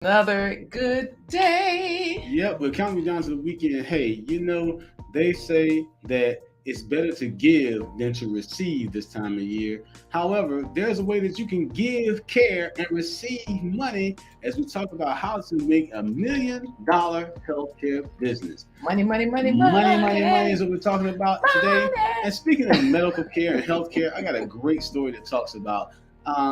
Another good day. Yep, we're counting down to the weekend. Hey, they say that it's better to give than to receive this time of year. However, there's a way that you can give care and receive money as we talk about how to make $1 million healthcare business. Money, money, money, Money is money. what we're talking about today. And speaking of medical care and healthcare, I got a great story that talks about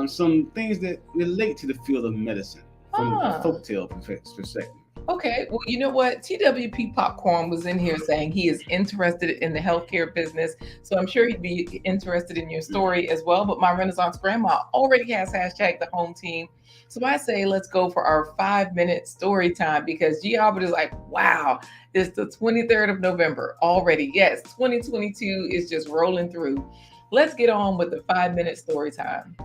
some things that relate to the field of medicine from a folktale perspective. Okay, well, you know what? TWP Popcorn was in here saying he is interested in the healthcare business. So I'm sure he'd be interested in your story as well. But my Renaissance grandma already has hashtag the home team. So I say let's go for our 5-minute story time because G. Albert is like, wow, it's the 23rd of November already. Yes, 2022 is just rolling through. Let's get on with the 5-minute story time.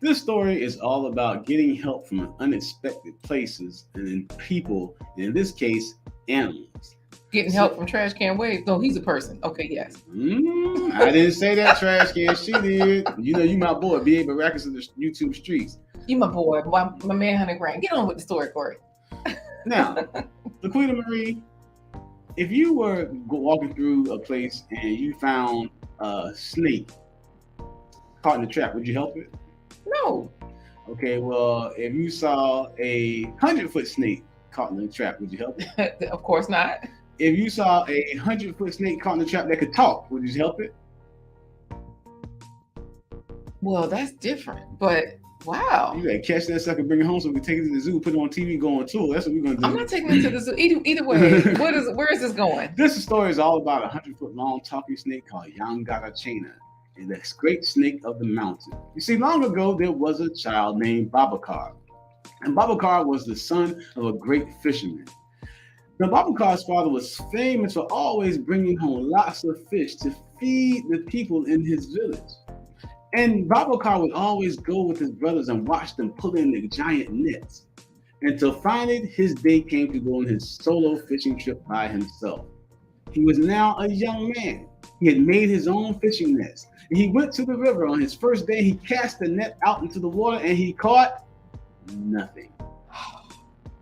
This story is all about getting help from unexpected places and then people, and in this case, animals. Getting help from Trash Can Wave. No, he's a person. Okay, yes. I didn't say that, Trash Can. She did. You my boy, B.A. Baracus of the YouTube streets. You my boy, my man, 100 grand. Get on with the story, Corey. Now, LaQuita Marie, if you were walking through a place and you found a snake caught in a trap, would you help it? No. Okay, well, if you saw a 100-foot snake caught in a trap, would you help it? Of course not. If you saw a 100-foot snake caught in a trap that could talk, would you help it? Well, that's different, but wow. You gotta catch that sucker, bring it home so we can take it to the zoo, put it on TV, go on tour. That's what we're gonna do. I'm not taking it to the zoo. Either way, where is this going? This story is all about a 100-foot long talking snake called Yangarachena, and the great snake of the mountain. You see, long ago there was a child named Babacar, and Babacar was the son of a great fisherman. Now, Babacar's father was famous for always bringing home lots of fish to feed the people in his village. And Babacar would always go with his brothers and watch them pull in the giant nets. Until finally his day came to go on his solo fishing trip by himself. He was now a young man. He had made his own fishing nets. And he went to the river. On his first day, he cast the net out into the water and he caught nothing.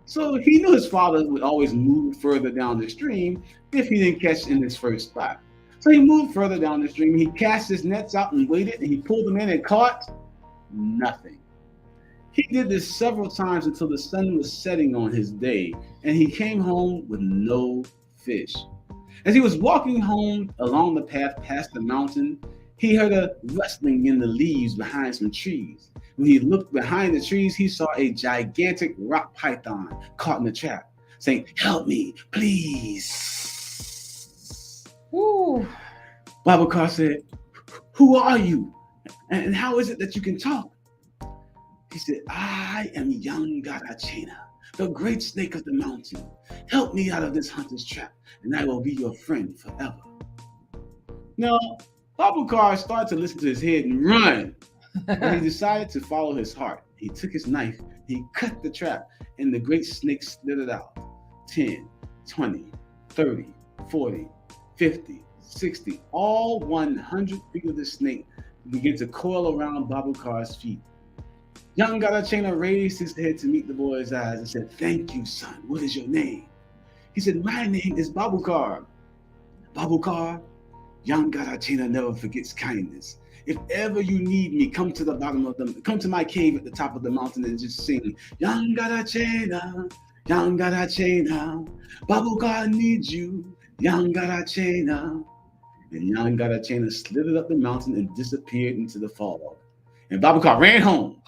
So he knew his father would always move further down the stream if he didn't catch in his first spot. So he moved further down the stream. He cast his nets out and waited, and he pulled them in and caught nothing. He did this several times until the sun was setting on his day, and he came home with no fish. As he was walking home along the path past the mountain, he heard a rustling in the leaves behind some trees. When he looked behind the trees, he saw a gigantic rock python caught in a trap, saying, "Help me, please." Woo. Babacar said, "Who are you? And how is it that you can talk?" He said, "I am Yangarachena, the great snake of the mountain. Help me out of this hunter's trap, and I will be your friend forever." Now, Babacar started to listen to his head and run. But he decided to follow his heart. He took his knife, he cut the trap, and the great snake slithered out. 10, 20, 30, 40, 50, 60, all 100 feet of the snake began to coil around Babacar's feet. Yangarachena raised his head to meet the boy's eyes and said, "Thank you, son. What is your name?" He said, "My name is Babacar." "Babacar, Yangarachena never forgets kindness. If ever you need me, come to my cave at the top of the mountain and just sing, Yangarachena, Yangarachena, Babacar needs you, Yangarachena." And Yangarachena slithered up the mountain and disappeared into the fog. And Babacar ran home.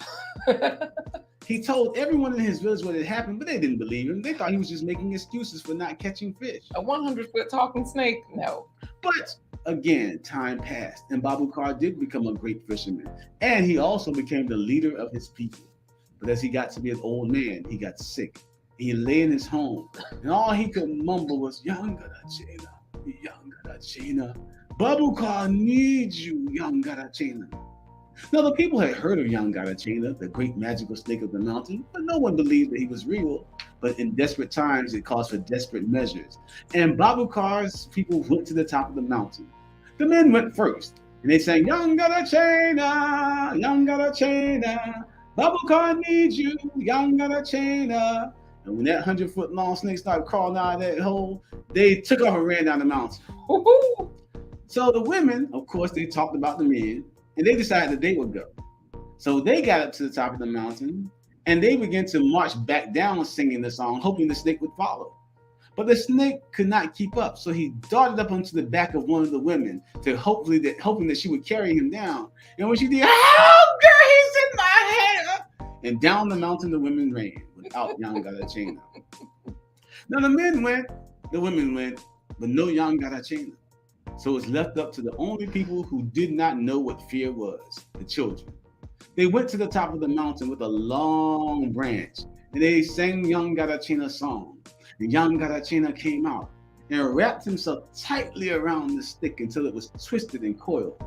He told everyone in his village what had happened, but they didn't believe him. They thought he was just making excuses for not catching fish. A 100-foot talking snake? No. But again, time passed, and Babacar did become a great fisherman. And he also became the leader of his people. But as he got to be an old man, he got sick. He lay in his home, and all he could mumble was, Yangarachena, Yangarachena. Babacar needs you, Yangarachena. Now, the people had heard of Yangarachena, the great magical snake of the mountain, but no one believed that he was real. But in desperate times, it calls for desperate measures. And Babacar's people went to the top of the mountain. The men went first, and they sang, Yangarachena, Yangarachena, Bubble car needs you, young got a chainer. And when that 100-foot long snake started crawling out of that hole, they took off and ran down the mountain. Woo-hoo. So the women, of course, they talked about the men, and they decided that they would go. So they got up to the top of the mountain, and they began to march back down singing the song, hoping the snake would follow. But the snake could not keep up, so he darted up onto the back of one of the women to hoping that she would carry him down. And when she did, oh girl, he's in my hair! And down the mountain the women ran without young Garachena. Now the men went, the women went, but no young Garachena. So it was left up to the only people who did not know what fear was, the children. They went to the top of the mountain with a long branch, and they sang young Garachena's song. And young Garachena came out and wrapped himself tightly around the stick until it was twisted and coiled.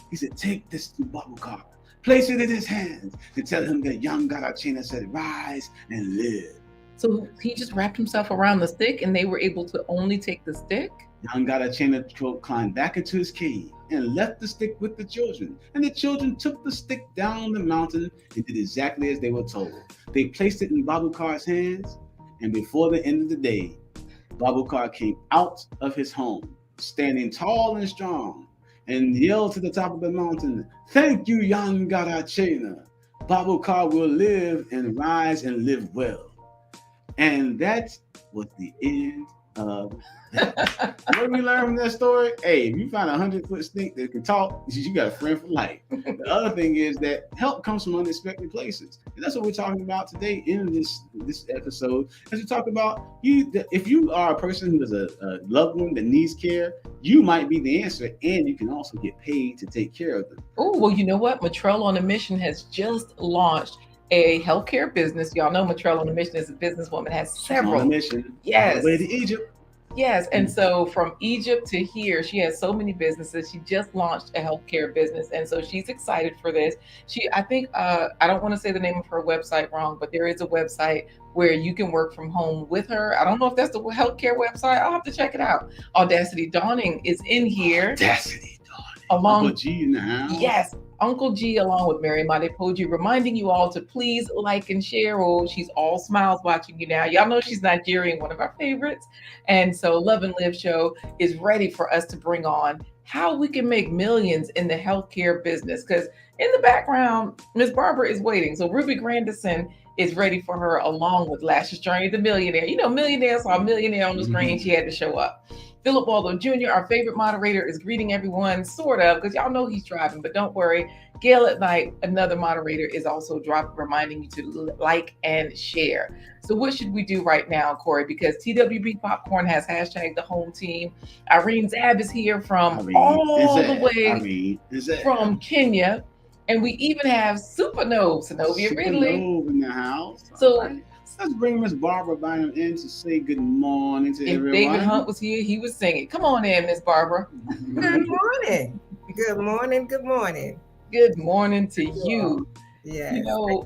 He said, take this to Babacar, place it in his hands, and tell him that young Garachena said, rise and live. So he just wrapped himself around the stick and they were able to only take the stick? Young Garachena climbed back into his cave and left the stick with the children. And the children took the stick down the mountain and did exactly as they were told. They placed it in Babacar's hands. And before the end of the day, Babacar came out of his home, standing tall and strong, and yelled to the top of the mountain, thank you, young Garachena. Babacar will live and rise and live well. And that was the end of that. What did we learn from that story? Hey, if you find a 100-foot snake that can talk, you got a friend for life. The other thing is that help comes from unexpected places. And that's what we're talking about today in this episode. As we talk about, if you are a person who has a loved one that needs care, you might be the answer, and you can also get paid to take care of them. Oh, well, you know what? Motrell on a Mission has just launched a healthcare business. Y'all know Motrell on a Mission is a businesswoman, has several. On a mission. Yes. All the way to Egypt. Yes. And so from Egypt to here, she has so many businesses. She just launched a healthcare business. And so she's excited for this. I think, I don't want to say the name of her website wrong, but there is a website where you can work from home with her. I don't know if that's the healthcare website. I'll have to check it out. Audacity Dawning is in here. Audacity Dawning. Uncle G in the house. Yes. Uncle G along with Mary Madepoji reminding you all to please like and share. Oh, she's all smiles watching you now. Y'all know she's Nigerian, one of our favorites. And so Love and Live Show is ready for us to bring on how we can make millions in the healthcare business. Because in the background, Miss Barbara is waiting. So Ruby Grandison is ready for her along with Lashes Journey, the Millionaire. You know, Millionaire saw Millionaire on the screen. She had to show up. Philip Waldo Jr., our favorite moderator, is greeting everyone, sort of, because y'all know he's driving, but don't worry. Gail at Night, another moderator, is also reminding you to like and share. So what should we do right now, Corey? Because TWB Popcorn has hashtag the home team. Irene Zab is here from all the way from Kenya. And we even have Supernova, Zenobia Ridley. In the house. So let's bring Miss Barbara Bynum in to say good morning to everyone. If David Hunt was here, he would sing it. Come on in, Miss Barbara. Good morning. Good morning. Good morning. Good morning to you. Yes. You know,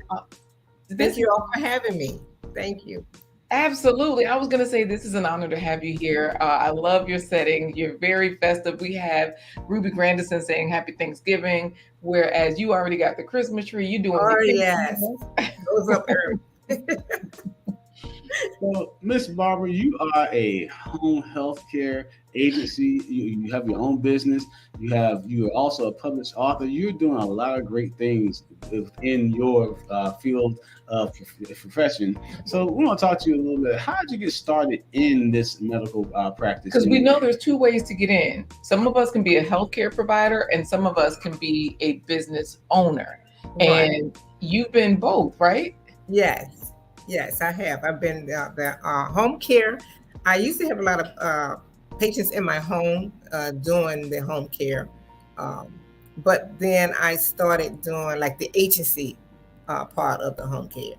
thank you all for having me. Thank you. Absolutely. I was going to say this is an honor to have you here. I love your setting. You're very festive. We have Ruby Grandison saying Happy Thanksgiving, whereas you already got the Christmas tree. You doing? Oh, yes. Goes up early. So, Miss Barbara, you are a home health care agency. You have your own business. You are also a published author. You're doing a lot of great things within your field of profession. So we want to talk to you a little bit. How did you get started in this medical practice? Because we know there's two ways to get in. Some of us can be a healthcare provider, and some of us can be a business owner. Right. And you've been both, right? Yes, I have. I've been the home care. I used to have a lot of patients in my home doing the home care. But then I started doing like the agency part of the home care.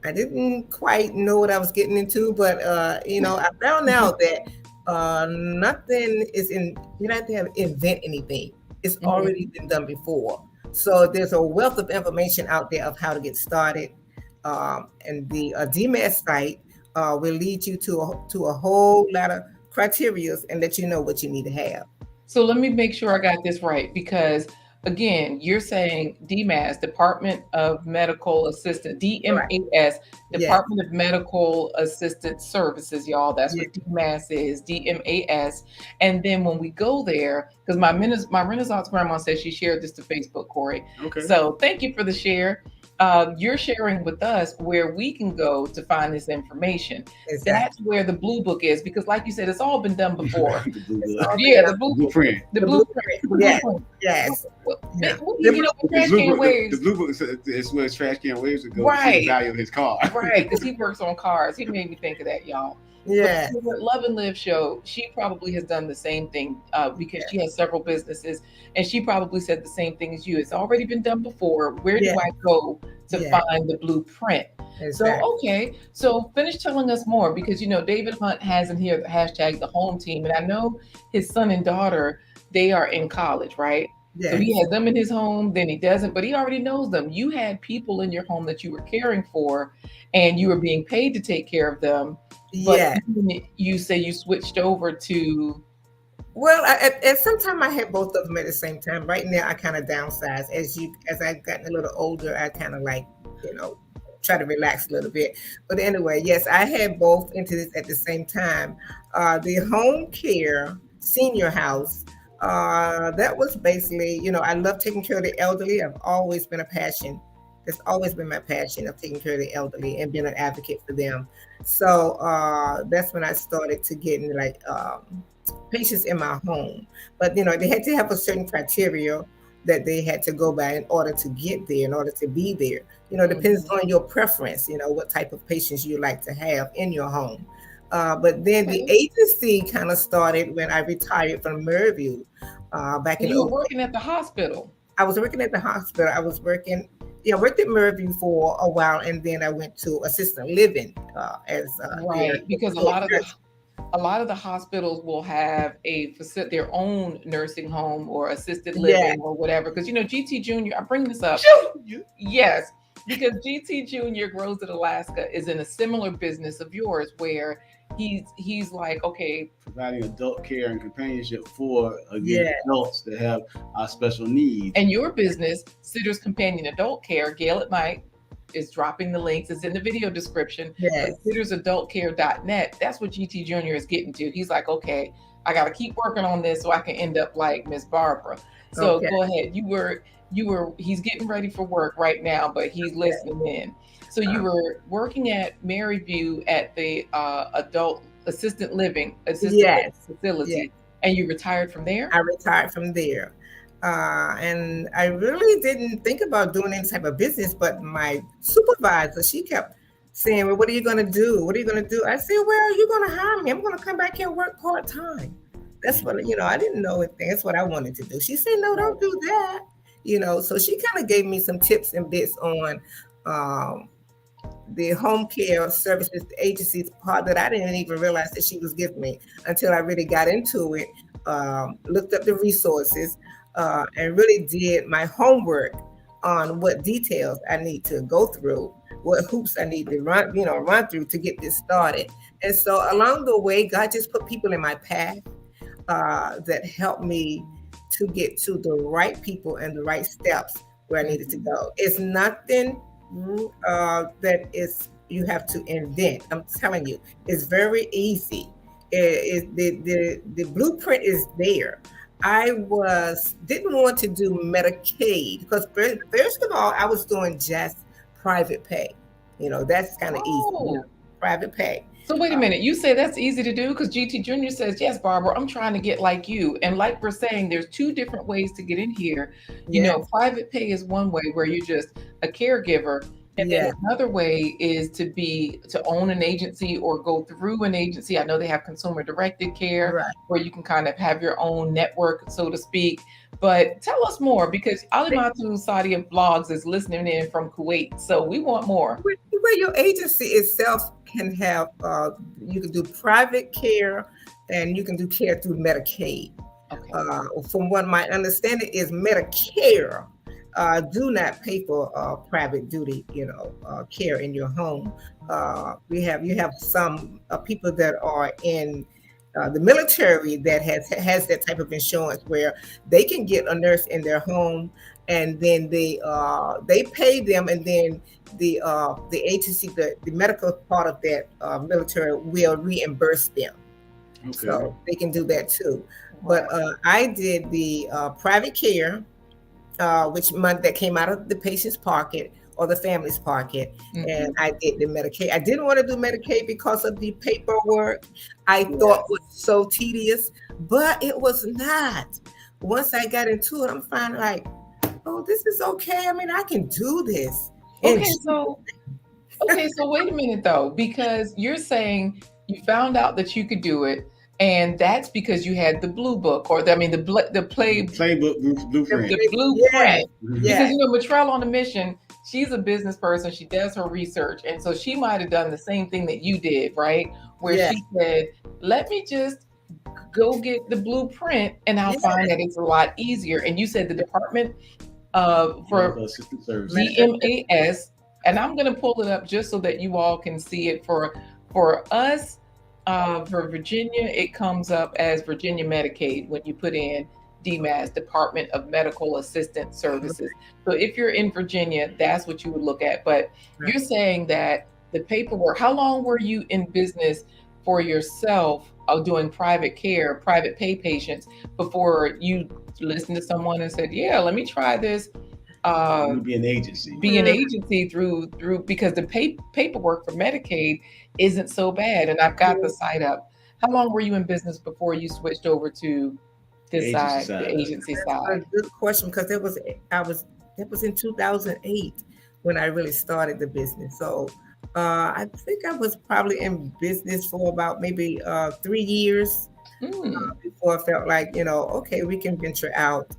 I didn't quite know what I was getting into, but I found out that nothing is you don't have to invent anything. It's already been done before. So there's a wealth of information out there of how to get started. And the DMAS site will lead you to a whole lot of criteria and let you know what you need to have. So let me make sure I got this right, because again, you're saying DMAS, Department of Medical Assistant, Right. DMAS, Yes. Department of Medical Assistant Services, y'all. That's Yeah. what DMAS is, DMAS. And then when we go there, because my Renaissance grandma said she shared this to Facebook, Corey. Okay. So thank you for the share. You're sharing with us where we can go to find this information. Exactly. That's where the blue book is, because like you said, it's all been done before. The blue It's book. all Yeah, been the blue Blueprint. the The blueprint. The Yes. blueprint. Yes. Well, Yeah. you know, The trash blue can book, waves. the blue book is where trash can waves would go to see Right. the value of his car. Right, because he works on cars. He made me think of that, y'all. Yeah. But with Love and Live show, she probably has done the same thing because she has several businesses, and she probably said the same thing as you. It's already been done before. Where do Yeah. I go to Yeah. find the blueprint? Exactly. So, okay. So finish telling us more, because, you know, David Hunt has in here the hashtag the home team. And I know his son and daughter, they are in college, right? Yes. So he has them in his home, then he doesn't, but he already knows them. You had people in your home that you were caring for, and you were being paid to take care of them. But Yeah. you say you switched over to. Well, at some time I had both of them at the same time. Right now, I kind of downsized as I've gotten a little older. I kind of like, try to relax a little bit. But anyway, yes, I had both into this at the same time. The home care senior house. That was basically, I love taking care of the elderly. I've always been a passion. It's always been my passion of taking care of the elderly and being an advocate for them. So that's when I started to get into like patients in my home. But they had to have a certain criteria that they had to go by in order to get there, in order to be there. Depends on your preference, what type of patients you like to have in your home. But then the agency kind of started when I retired from Merview back in. You were working at the hospital. I was working at the hospital. I worked at Merview for a while, and then I went to assisted living as right, because a lot of the hospitals will have their own nursing home or assisted living or whatever. Because GT Junior, I bring this up. Yes, because GT Junior Grows in Alaska is in a similar business of yours, where he's like, okay, providing adult care and companionship for adults that have special needs. And your business, Sitter's Companion Adult Care, Gail at Night, is dropping the links. It's in the video description. Yes. SittersAdultCare.net. That's what GT Junior is getting to. He's like, okay, I got to keep working on this so I can end up like Miss Barbara. So Go ahead. He's getting ready for work right now, but he's listening in. So you were working at Maryview at the adult assisted living facility, and you retired from there? I retired from there. And I really didn't think about doing any type of business, but my supervisor, she kept saying, well, what are you going to do? What are you going to do? I said, well, you're going to hire me. I'm going to come back here and work part-time. That's what, I didn't know if that's what I wanted to do. She said, no, don't do that. So she kind of gave me some tips and bits on the home care services, the agency's part that I didn't even realize that she was giving me until I really got into it, looked up the resources, and really did my homework on what details I need to go through, what hoops I need to run through to get this started. And so along the way, God just put people in my path that helped me to get to the right people and the right steps where I needed to go. It's nothing that is you have to invent. I'm telling you, it's very easy. The blueprint is there. I didn't want to do Medicaid because first of all, I was doing just private pay. That's kind of easy. Private pay. So wait a minute, you say that's easy to do because GT Junior says, yes, Barbara, I'm trying to get like you. And like we're saying, there's two different ways to get in here. Private pay is one way where you're just a caregiver. And then another way is to own an agency or go through an agency. I know they have consumer directed care where you can kind of have your own network, so to speak. But tell us more, because Alimatu Sadia Vlogs is listening in from Kuwait. So we want more. Well, your agency itself can have, you can do private care and you can do care through Medicaid. Okay. From what my understanding is, Medicare do not pay for private duty, care in your home. You have some people that are in the military that has that type of insurance where they can get a nurse in their home, and then they pay them, and then the agency, the medical part of that military will reimburse them. Okay. So they can do that too. But I did the private care, which month that came out of the patient's pocket or the family's pocket. Mm-hmm. And I did the Medicaid. I didn't want to do Medicaid because of the paperwork. I thought was so tedious, but it was not. Once I got into it, I'm finally like, oh, this is okay. I mean, I can do this. Okay, so wait a minute though, because you're saying you found out that you could do it, and that's because you had the blue book, or the playbook blueprint. The blueprint. Because Mitrell on a mission, she's a business person. She does her research, and so she might have done the same thing that you did, right? Where she said, "Let me just go get the blueprint, and I'll find that it's a lot easier." And you said the Department for Assistant Service, DMAS, and I'm going to pull it up just so that you all can see it. For us. For Virginia, it comes up as Virginia Medicaid when you put in DMAS, Department of Medical Assistance Services. So if you're in Virginia, that's what you would look at. But you're saying that the paperwork, how long were you in business for yourself doing private care, private pay patients, before you listened to someone and said, yeah, let me try this? Be an agency. Be an agency through because the paperwork for Medicaid isn't so bad. And I've got the site up. How long were you in business before you switched over to this side, the agency side? That's a good question, because that was in 2008 when I really started the business. So I think I was probably in business for about maybe 3 years before I felt like, okay, we can venture out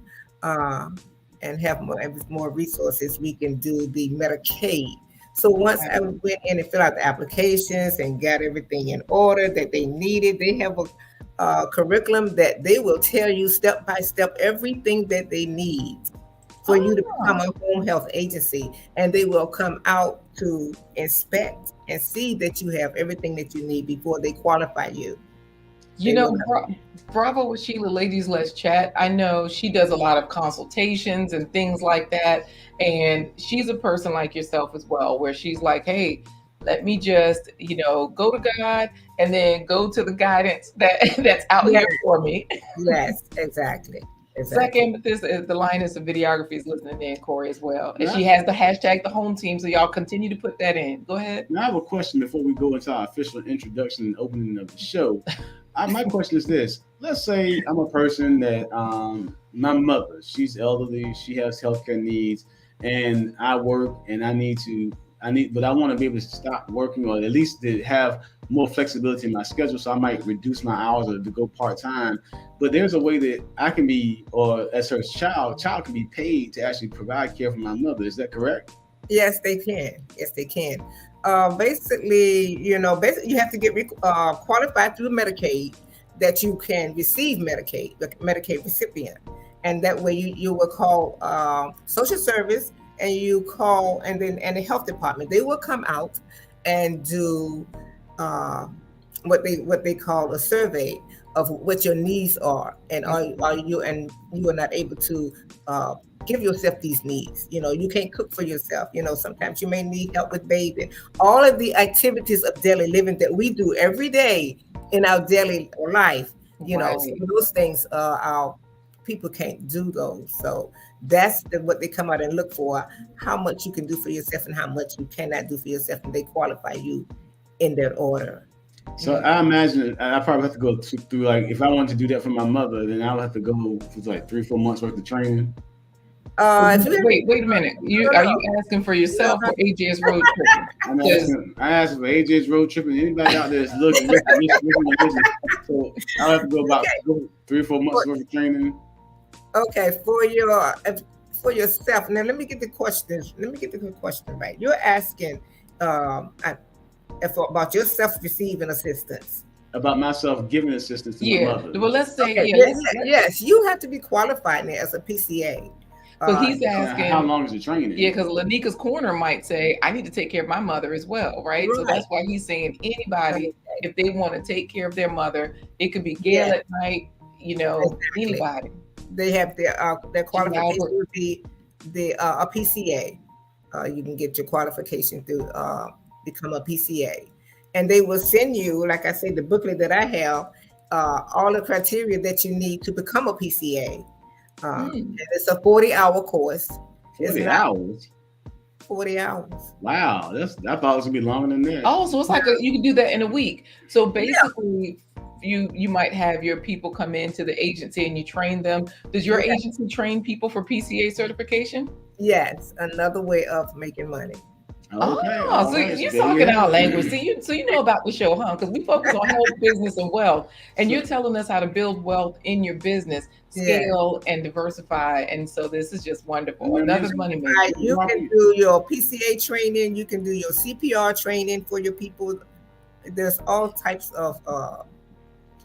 and have more resources. We can do the Medicaid. So once I went in and filled out the applications and got everything in order that they needed, they have a curriculum that they will tell you step by step everything that they need for you to become a home health agency. And they will come out to inspect and see that you have everything that you need before they qualify you. Bravo with Sheila, ladies, let's chat. I know she does a lot of consultations and things like that. And she's a person like yourself as well, where she's like, hey, let me just, go to God and then go to the guidance that's out here for me. Yes, exactly. Second, the Lioness of Videography is listening in, Corey, as well. And she has the hashtag, the home team. So y'all continue to put that in. Go ahead. Now I have a question before we go into our official introduction and opening of the show. My question is this. Let's say I'm a person that my mother, she's elderly, she has healthcare needs, and I work and but I want to be able to stop working, or at least to have more flexibility in my schedule. So I might reduce my hours or to go part-time. But there's a way that I can be, or as her child can be paid to actually provide care for my mother. Is that correct? Yes, they can. Yes, they can. Basically, you have to get qualified through Medicaid that you can receive Medicaid, the Medicaid recipient. And that way you will call social service, and you call, and the health department. They will come out and do what they call a survey of what your needs are, and you are not able to give yourself these needs. You can't cook for yourself. Sometimes you may need help with bathing. All of the activities of daily living that we do every day in our daily life, so those things, our people can't do those. So that's what they come out and look for, how much you can do for yourself and how much you cannot do for yourself, and they qualify you in that order. So I imagine I probably have to go through, like, if I wanted to do that for my mother, then I would have to go for like 3-4 months worth of training. Wait a minute. Are you asking for yourself or AJ's road trip? I asked for AJ's road trip, and anybody out there is looking. So I'll have to go about 3-4 months worth of training. Okay, for yourself. Now let me get the question right. You're asking about yourself receiving assistance. About myself giving assistance to my mother. Well, let's say yes, you have to be qualified now as a PCA. But he's asking, how long is the training? Yeah, because Lanika's Corner might say, I need to take care of my mother as well, right? So that's why he's saying anybody if they want to take care of their mother. It could be Gail at night, anybody. They have their qualification would be a PCA. You can get your qualification through become a PCA, and they will send you, like I said, the booklet that I have, all the criteria that you need to become a PCA. And it's a 40-hour course. 40 hours. 40 hours. Wow, I thought it was gonna be longer than that. Oh, so it's like you can do that in a week. So basically, you might have your people come into the agency and you train them. Does your agency train people for PCA certification? Yes, another way of making money. Okay. So you're talking our language. So you know about the show, huh? Because we focus on health, business, and wealth. And you're telling us how to build wealth in your business, scale and diversify. And so this is just wonderful. Another money maker. You can do your PCA training. You can do your CPR training for your people. There's all types of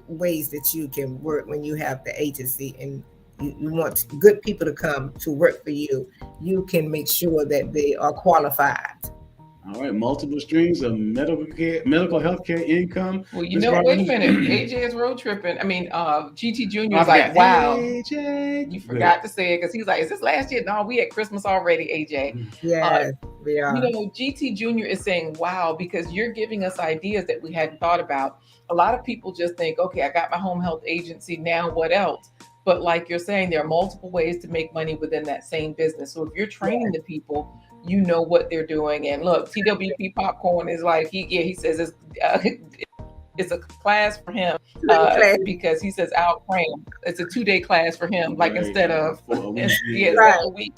ways that you can work when you have the agency and you want good people to come to work for you. You can make sure that they are qualified. All right, multiple streams of medical health care income. Well, wait a minute. AJ is road tripping. I mean, GT Jr. is like, wow. AJ. You forgot to say it because he's like, is this last year? No, we at Christmas already, AJ. Yes, we are. GT Jr. is saying, wow, because you're giving us ideas that we hadn't thought about. A lot of people just think, okay, I got my home health agency. Now what else? But like you're saying, there are multiple ways to make money within that same business. So if you're training the people, you know what they're doing. And look, TWP Popcorn is like, he says it's a class for him because he says I'll train. It's a 2-day class for him, like instead of a week.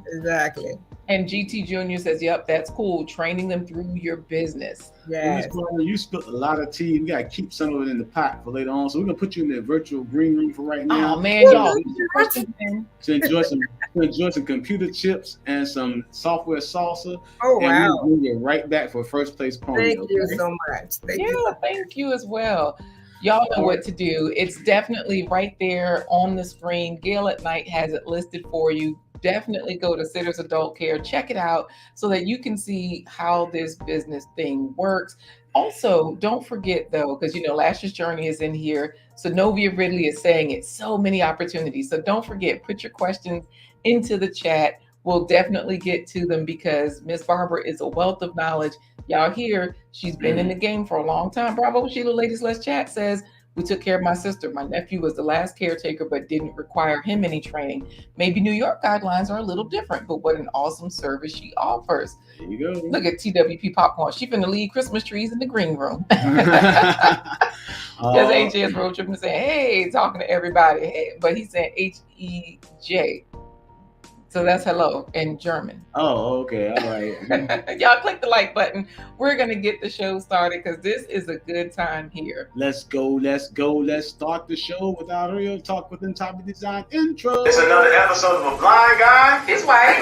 Exactly. And GT Jr. says, yep, that's cool. Training them through your business. Yeah. You spilled a lot of tea. We got to keep some of it in the pot for later on. So we're going to put you in the virtual green room for right now. Oh, man, y'all. To enjoy some computer chips and some software salsa. Oh, wow. And we'll bring you right back for first place pony. Thank you so much. Thank you as well. Y'all know what to do. It's definitely right there on the screen. Gail at Night has it listed for you. Definitely go to Sitters Adult Care, check it out so that you can see how this business thing works. Also, don't forget though, because last year's journey is in here. So Novia Ridley is saying it's so many opportunities. So don't forget, put your questions into the chat. We'll definitely get to them because Miss Barbara is a wealth of knowledge. Y'all hear she's been in the game for a long time. Bravo, Sheila. Ladies, let's chat says, we took care of my sister. My nephew was the last caretaker, but didn't require him any training. Maybe New York guidelines are a little different, but what an awesome service she offers. There you go. Look at TWP Popcorn. She finna leave Christmas trees in the green room. Because AJ is road tripping and saying, hey, talking to everybody. Hey, but he's saying HEJ. So that's hello in German. Oh, okay. All right. Y'all click the like button. We're going to get the show started because this is a good time here. Let's go. Let's start the show with our real talk within Topic Design intro. It's another episode of A Blind Guy. His wife.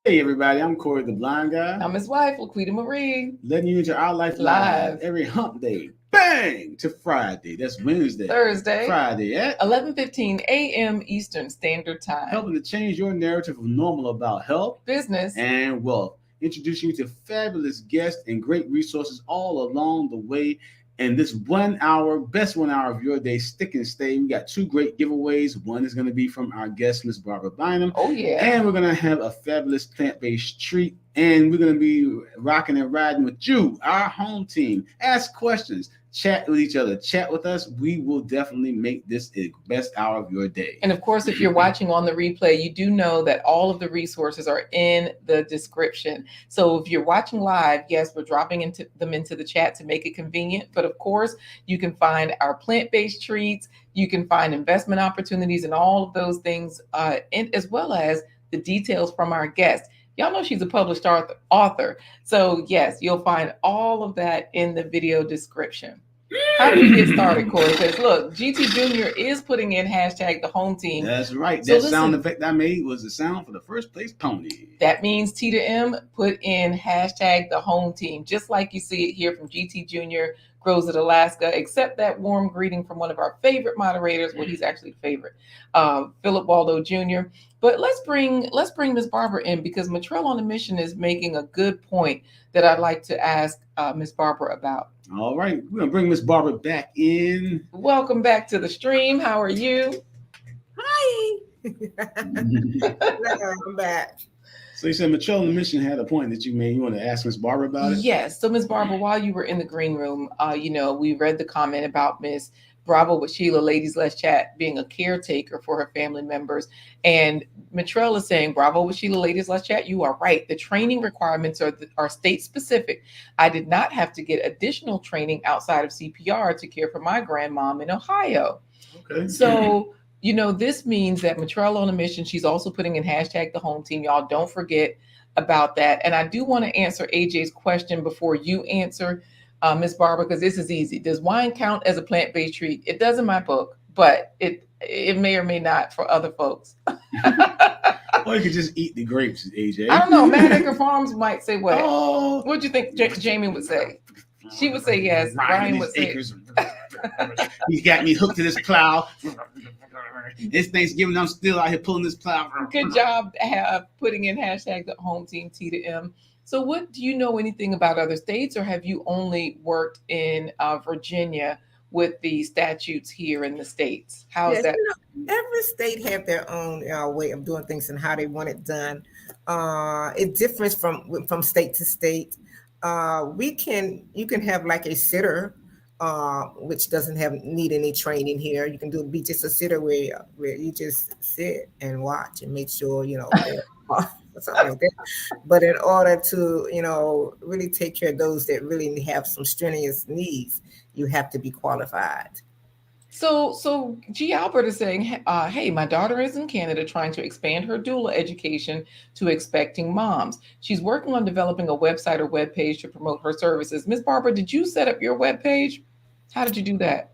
Hey everybody, I'm Corey the Blind Guy. I'm his wife, Laquita Marie. Letting you into our life live every hump day. Bang! To Friday. That's Wednesday. Thursday. Friday at 11:15 a.m. Eastern Standard Time. Helping to change your narrative of normal about health, business, and wealth. Introducing you to fabulous guests and great resources all along the way. And this 1 hour, best 1 hour of your day, stick and stay. We got 2 great giveaways. One is going to be from our guest, Miss Barbara Bynum. Oh, yeah. And we're going to have a fabulous plant-based treat. And we're going to be rocking and riding with you, our home team. Ask questions. Chat with each other. Chat with us. We will definitely make this the best hour of your day. And of course, if you're watching on the replay, you do know that all of the resources are in the description. So if you're watching live, yes, we're dropping them into the chat to make it convenient. But of course, you can find our plant-based treats. You can find investment opportunities and all of those things, as well as the details from our guests. Y'all know she's a published author. So yes, you'll find all of that in the video description. How do we get started, Corey? Says, look, GT Jr. is putting in hashtag the home team. That's right. So That sound effect I made was the sound for the first place pony. That means T to M put in hashtag the home team, just like you see it here from GT Jr. Grows at Alaska, except that warm greeting from one of our favorite moderators. Well, he's actually the favorite, Philip Waldo Jr. But let's bring Miss Barbara in, because Motrell on a Mission is making a good point that I'd like to ask Miss Barbara about. All right, we're gonna bring Miss Barbara back in. Welcome back to the stream. How are you? Hi. I'm back. So you said Motrell on the Mission had a point that you made. You want to ask Miss Barbara about it? Yes. So Miss Barbara, while you were in the green room, we read the comment about Miss Bravo with Sheila, Ladies Let's Chat, being a caretaker for her family members. And Motrell is saying, Bravo with Sheila, Ladies Let's Chat. You are right. The training requirements are state specific. I did not have to get additional training outside of CPR to care for my grandmom in Ohio. Okay. So, this means that Motrell on a Mission, she's also putting in hashtag the home team. Y'all don't forget about that. And I do want to answer AJ's question before you answer, Miss Barbara, because this is easy. Does wine count as a plant-based treat? It does in my book, but it may or may not for other folks. Or you could just eat the grapes, AJ. I don't know. Madacre Farms might say what? Oh. What do you think Jamie would say? She would say yes. Ryan would say. He's got me hooked to this plow. It's Thanksgiving. I'm still out here pulling this plow. Good job putting in hashtag the home team T to M. So do you know anything about other states, or have you only worked in Virginia with the statutes here in the States? How is that? Every state have their own way of doing things and how they want it done. It differs from state to state. You can have like a sitter, which doesn't need any training here. You can be just a sitter where you just sit and watch and make sure something like that. But in order to really take care of those that really have some strenuous needs, you have to be qualified. So G. Albert is saying, hey, my daughter is in Canada trying to expand her doula education to expecting moms. She's working on developing a website or web page to promote her services. Miss Barbara, did you set up your web page? How did you do that?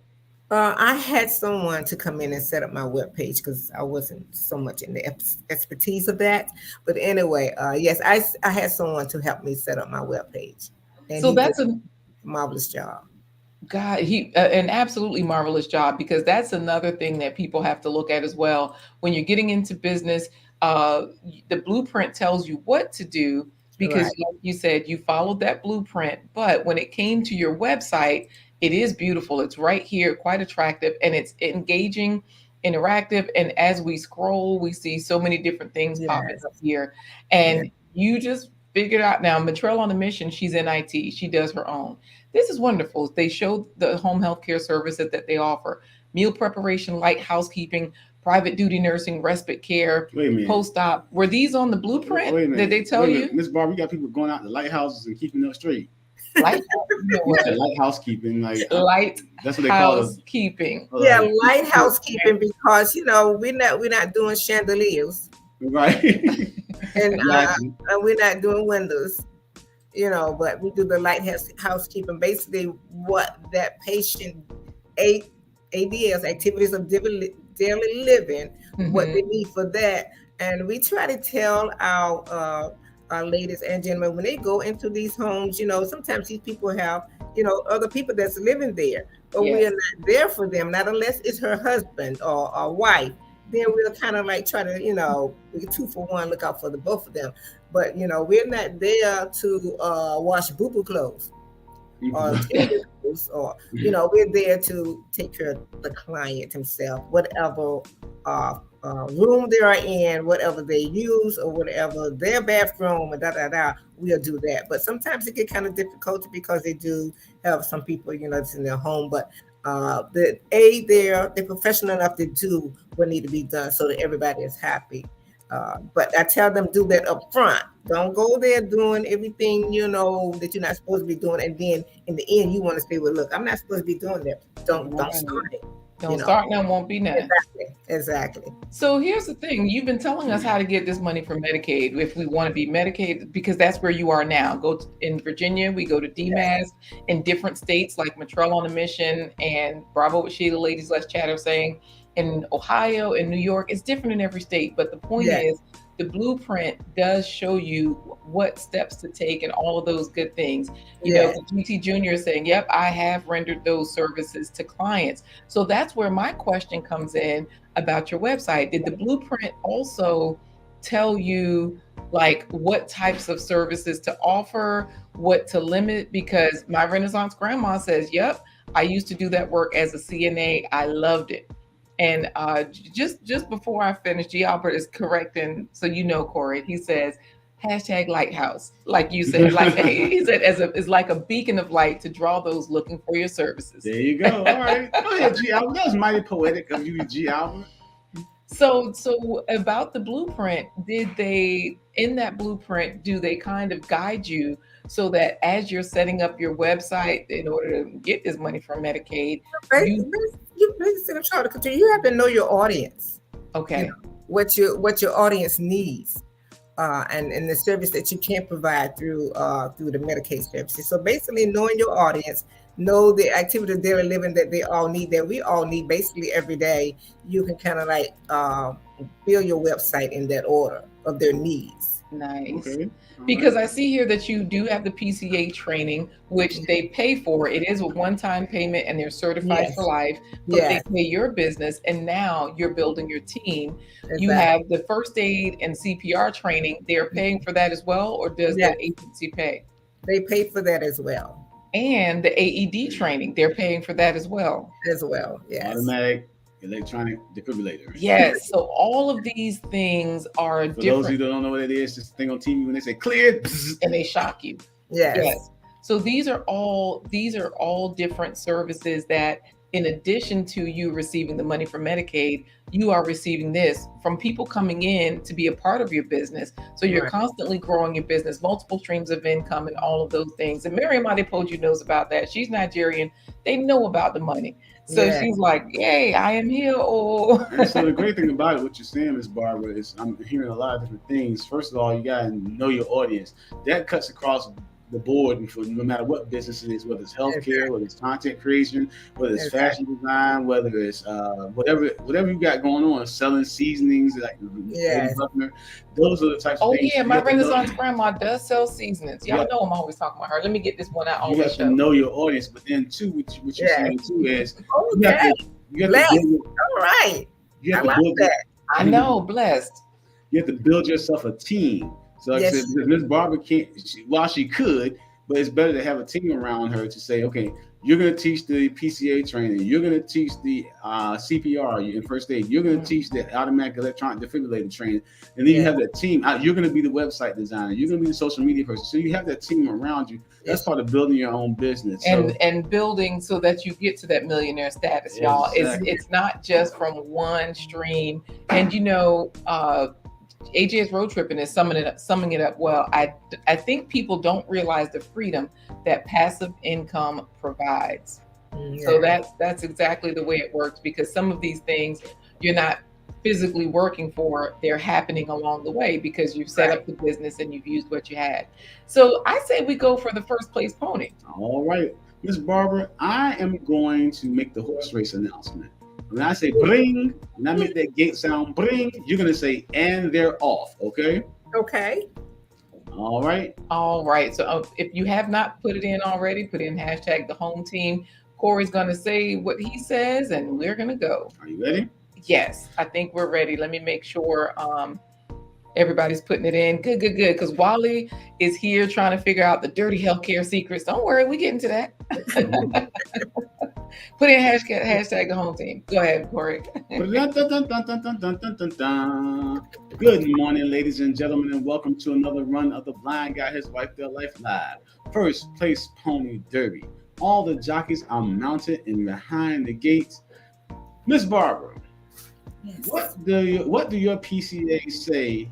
I had someone to come in and set up my web page because I wasn't so much in the expertise of that. But anyway, yes, I had someone to help me set up my web page. And so that's a marvelous job. God, an absolutely marvelous job, because that's another thing that people have to look at as well. When you're getting into business, the blueprint tells you what to do, because like you said, you followed that blueprint. But when it came to your website, it is beautiful. It's right here, quite attractive, and it's engaging, interactive. And as we scroll, we see so many different things popping up here. And you just figured out now, Motrell on a Mission, she's in IT. She does her own. This is wonderful. They show the home health care services that they offer: meal preparation, light housekeeping, private duty nursing, respite care, post-op. Were these on the blueprint? Did they tell you? Miss Barbara, you got people going out to lighthouses and keeping them straight. Light housekeeping, light that's what they call it. Housekeeping. Yeah, light housekeeping, because we're not doing chandeliers, right? and we're not doing windows, but we do the light housekeeping. Basically, what that patient ADLs, activities of daily living, what they need for that, and we try to tell our ladies and gentlemen, when they go into these homes, sometimes these people have, other people that's living there, but we are not there for them, not unless it's her husband or wife. Then we'll kind of like try to, we 2 for 1, look out for the both of them. But, we're not there to wash boo-boo clothes or clothes, or, we're there to take care of the client himself, whatever room they are in, whatever they use, or whatever their bathroom, or we'll do that. But sometimes it get kind of difficult because they do have some people, that's in their home, but they're professional enough to do what need to be done so that everybody is happy. But I tell them, do that up front. Don't go there doing everything, that you're not supposed to be doing. And then in the end, you want to say, well, look, I'm not supposed to be doing that. Don't start it. Don't start now, won't be none. Exactly. So here's the thing. You've been telling us how to get this money from Medicaid if we want to be Medicaid, because that's where you are now. In Virginia, we go to DMAS. In different states like Montreal on a Mission and Bravo with Sheila, Ladies Let's Chat are saying, in Ohio and New York, it's different in every state. But the point is, the blueprint does show you what steps to take and all of those good things. You know, GT Jr. is saying, yep, I have rendered those services to clients. So that's where my question comes in about your website. Did the blueprint also tell you like what types of services to offer, what to limit? Because my Renaissance grandma says, yep, I used to do that work as a CNA. I loved it. And just before I finish, G. Albert is correcting, so you know, Corey, he says, #lighthouse, like you said, like he said, it's like a beacon of light to draw those looking for your services. There you go. All right. Go ahead, G. Albert. That was mighty poetic of you, G. Albert. So about the blueprint, in that blueprint, do they kind of guide you so that as you're setting up your website in order to get this money from Medicaid, you have to know your audience. Okay. You know, what your audience needs, and the service that you can provide through the Medicaid services. So basically, knowing your audience, know the activity of daily living that they all need, that we all need basically every day. You can kind of like build your website in that order of their needs. Nice. Okay. Because I see here that you do have the PCA training, which they pay for. It is a one-time payment and they're certified for life, but they pay your business, and now you're building your team. Exactly. You have the first aid and CPR training. They're paying for that as well, or does the agency pay? They pay for that as well. And the AED training, they're paying for that as well. Yes. Automatic electronic defibrillator. Yes. So all of these things are For different. those of you that don't know what it is, this thing on TV when they say cleared, and they shock you. Yes. So these are all different services that, in addition to you receiving the money from Medicaid, you are receiving this from people coming in to be a part of your business. So you're constantly growing your business, multiple streams of income and all of those things. And Miriam Adepoju knows about that. She's Nigerian. They know about the money. So she's like, yay, I am here. And so the great thing about it, what you're saying, Ms. Barbara, is I'm hearing a lot of different things. First of all, you got to know your audience. That cuts across the board for no matter what business it is, whether it's healthcare, whether it's content creation, whether it's fashion design, whether it's whatever you got going on, selling seasonings like Buckner. Those are the types of things. Oh yeah, my Renaissance grandma does sell seasonings. Y'all know I'm always talking about her. Let me get this one out. You have to know your audience, but then too, what you're saying too is you have to build all right. You have to build that. I know, blessed. You have to build yourself a team. So like I said, Ms. Barbara can't, while she could, but it's better to have a team around her to say, okay, you're going to teach the PCA training, you're going to teach the CPR in first aid, you're going to teach the automatic electronic defibrillator training, and then you have that team. You're going to be the website designer, you're going to be the social media person. So you have that team around you. That's part of building your own business. And building so that you get to that millionaire status, y'all. It's not just from one stream. And you know, AJ's road tripping is summing it up well. I think people don't realize the freedom that passive income provides. So that's exactly the way it works, because some of these things you're not physically working for, they're happening along the way because you've set up the business and you've used what you had. So I say we go for the first place pony. All right, Ms. Barbara, I am going to make the horse race announcement. When I say bring, when I make that gate sound bring, you're going to say, and they're off, okay? Okay. All right. All right. So if you have not put it in already, put in #the home team. Corey's going to say what he says, and we're going to go. Are you ready? Yes, I think we're ready. Let me make sure everybody's putting it in. Good. Because Wally is here trying to figure out the dirty healthcare secrets. Don't worry, we get into that. Put in #the home team. Go ahead, Corey. Good morning, ladies and gentlemen, and welcome to another run of the Blind Guy, His Wife, Their Life Live. First place pony derby. All the jockeys are mounted and behind the gates. Miss Barbara, what do your PCA say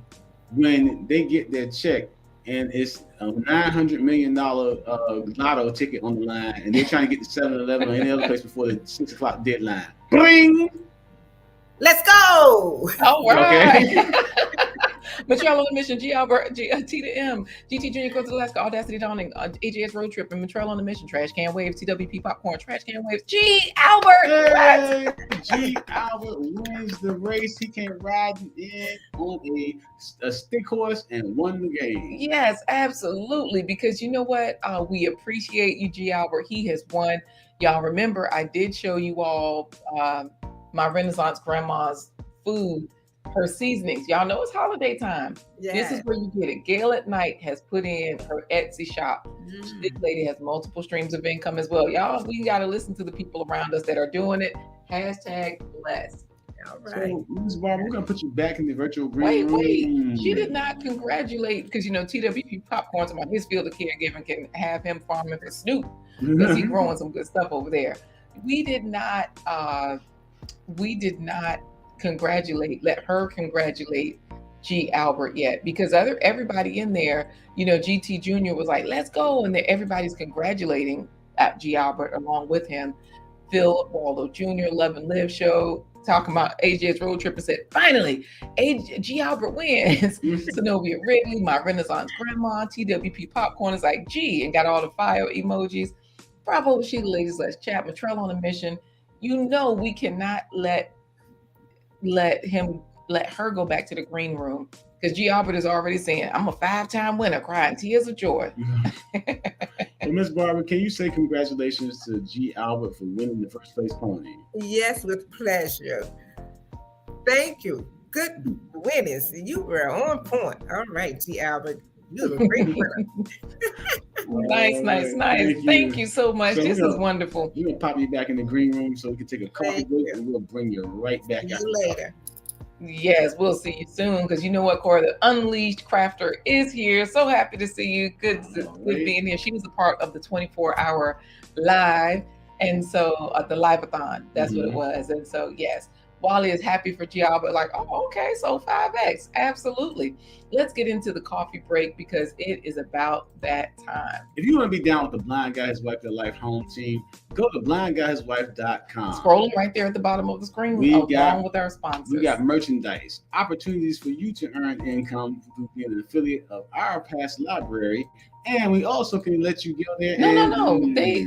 when they get their check and it's a $900 million lotto ticket on the line, and they're trying to get to 7-Eleven or any other place before the 6 o'clock deadline. Bring. Let's go. All right. Okay. Montreal on a Mission, G. Albert, T to M, GT Junior goes to Alaska, Audacity Dawning, AJS Road Trip, and Montreal on a Mission, Trash Can Waves, TWP Popcorn, Trash Can Waves, G. Albert. Hey, G. Albert wins the race. He can ride in on a stick horse and won the game. Yes, absolutely. Because you know what? We appreciate you, G. Albert. He has won. Y'all remember, I did show you all my Renaissance grandma's food, her seasonings. Y'all know it's holiday time. Yeah. This is where you get it. Gail at Night has put in her Etsy shop. This lady has multiple streams of income as well. Y'all, we got to listen to the people around us that are doing it. Hashtag blessed. All right. So, Ms. Barbara, we're going to put you back in the virtual green room. Wait. She did not congratulate, because, you know, TWP Popcorn's about his field of caregiving can have him farming for Snoop, because he's growing some good stuff over there. We did not let her congratulate G. Albert yet, because everybody in there, you know, GT Junior was like, let's go. And everybody's congratulating G. Albert along with him. Phil Waldo Jr., Love and Live show, talking about AJ's Road Trip, and said, finally, G. Albert wins. Zenobia Ridley, my Renaissance grandma, TWP Popcorn is like, G, and got all the fire emojis. Bravo, Sheila Ladies, let's chat. Montreal on a Mission. You know, we cannot let her go back to the green room, because G. Albert is already saying, I'm a 5-time winner, crying tears of joy. Well, Ms. Barbara, can you say congratulations to G. Albert for winning the first place pony? Yes, with pleasure. Thank you. Good winnings. You were on point. All right, G. Albert. You're a great winner. Nice. Thank you so much. So this is wonderful. We're going to pop you back in the green room so we can take a coffee break, and we'll bring you right back out. See you later. Yes, we'll see you soon, because you know what, Cora, the Unleashed Crafter is here. So happy to see you. Good being here. She was a part of the 24-hour live, and so the live-a-thon, that's what it was. And so, yes, Wally is happy for G. Albert, like, oh, okay, so 5X, absolutely. Let's get into the coffee break, because it is about that time. If you want to be down with the Blind Guy, His Wife, Their Life home team, go to blindguyhiswife.com. Scrolling right there at the bottom of the screen, along with our sponsors. We got merchandise, opportunities for you to earn income through being an affiliate of our past library, and we also can let you go there. No.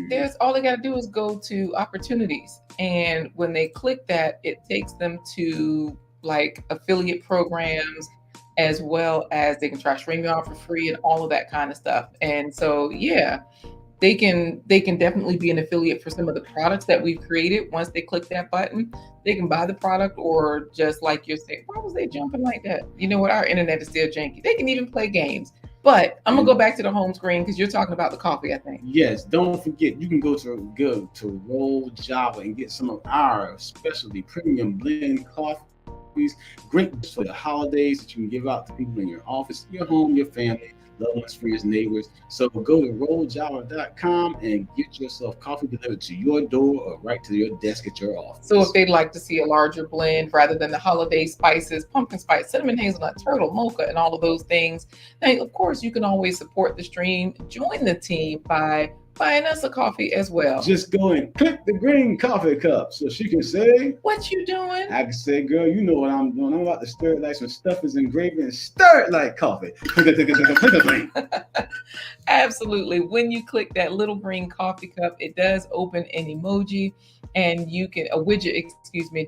There's all they got to do is go to opportunities, and when they click that, it takes them to like affiliate programs, as well as they can try StreamYard for free and all of that kind of stuff. And so, yeah, they can definitely be an affiliate for some of the products that we've created. Once they click that button, they can buy the product, or just like you're saying, why was they jumping like that? You know what? Our internet is still janky. They can even play games. But I'm gonna go back to the home screen, because you're talking about the coffee, I think. Yes, don't forget, you can go to Roll Java and get some of our specialty premium blend coffee. Great for the holidays that you can give out to people in your office, your home, your family, loved ones, friends, neighbors. So go to rolljava.com and get yourself coffee delivered to your door or right to your desk at your office. So if they'd like to see a larger blend rather than the holiday spices, pumpkin spice, cinnamon hazelnut, turtle, mocha, and all of those things, then of course you can always support the stream. Join the team by buying us a coffee as well. Just go and click the green coffee cup so she can say, what you doing? I can say, girl, you know what I'm doing. I'm about to stir it like some stuff is engraved and stir it like coffee. Absolutely. When you click that little green coffee cup, it does open an emoji, and you can, a widget,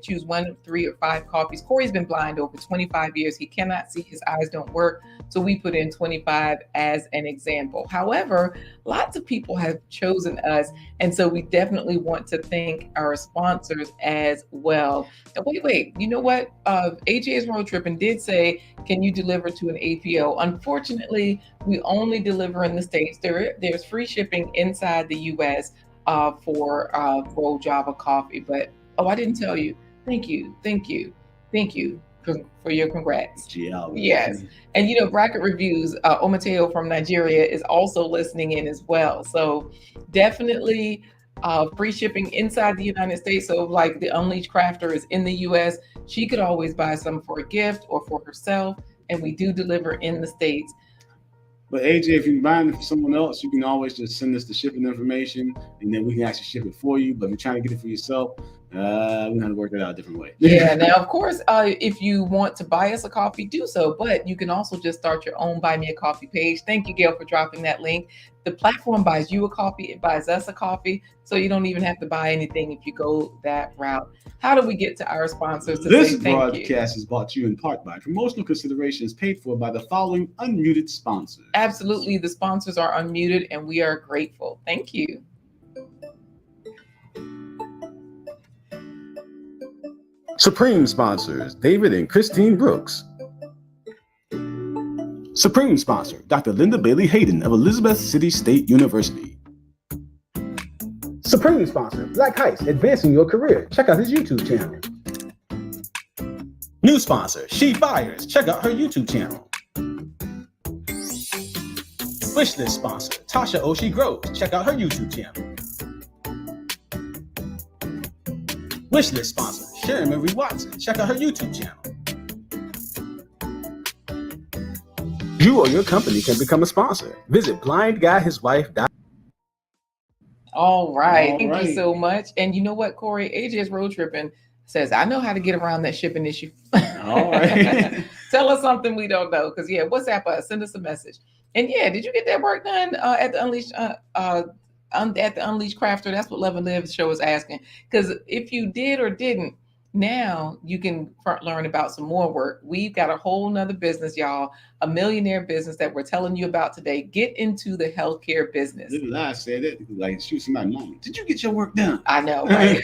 choose 1, 3, or 5 coffees. Corey's been blind over 25 years. He cannot see, his eyes don't work. So we put in 25 as an example. However, lots of people have chosen us. And so we definitely want to thank our sponsors as well. And wait, you know what? AJ's Road Tripping did say, can you deliver to an APO? Unfortunately, we only deliver in the States. There's free shipping inside the US for Roll Java coffee. But, I didn't tell you. Thank you for your congrats. Yes. And, you know, Bracket Reviews, Omateo from Nigeria is also listening in as well. So definitely free shipping inside the United States. So like the Unleashed Crafter is in the US, she could always buy some for a gift or for herself. And we do deliver in the States. But AJ, if you're buying it for someone else, you can always just send us the shipping information, and then we can actually ship it for you. But if you're trying to get it for yourself, we have to work that out a different way. Yeah. Now, of course, if you want to buy us a coffee, do so. But you can also just start your own Buy Me a Coffee page. Thank you, Gail, for dropping that link. The platform buys you a coffee. It buys us a coffee. So you don't even have to buy anything if you go that route. How do we get to our sponsors to This say thank broadcast is brought to you in part by promotional considerations paid for by the following unmuted sponsors. Absolutely. The sponsors are unmuted and we are grateful. Thank you. Supreme sponsors, David and Christine Brooks. Supreme sponsor, Dr. Linda Bailey Hayden of Elizabeth City State University. Supreme sponsor, Black Heights, advancing your career. Check out his YouTube channel. New sponsor, She Fires. Check out her YouTube channel. Wishlist sponsor, Tasha Oshie Groves. Check out her YouTube channel. Wishlist sponsor, Sharon Marie Watson. Check out her YouTube channel. You or your company can become a sponsor. Visit blindguyhiswife.com. All right. Thank you so much. And you know what, Corey? AJ's road tripping says, I know how to get around that shipping issue. All right. Tell us something we don't know. Because, yeah, WhatsApp us. Send us a message. And, yeah, did you get that work done at the Unleashed Crafter? That's what Love and Live show is asking. Because if you did or didn't, now you can learn about some more work. We've got a whole nother business, y'all, a millionaire business that we're telling you about today. Get into the healthcare business. Little I said it, like shoot somebody mom. Did you get your work done? I know, right?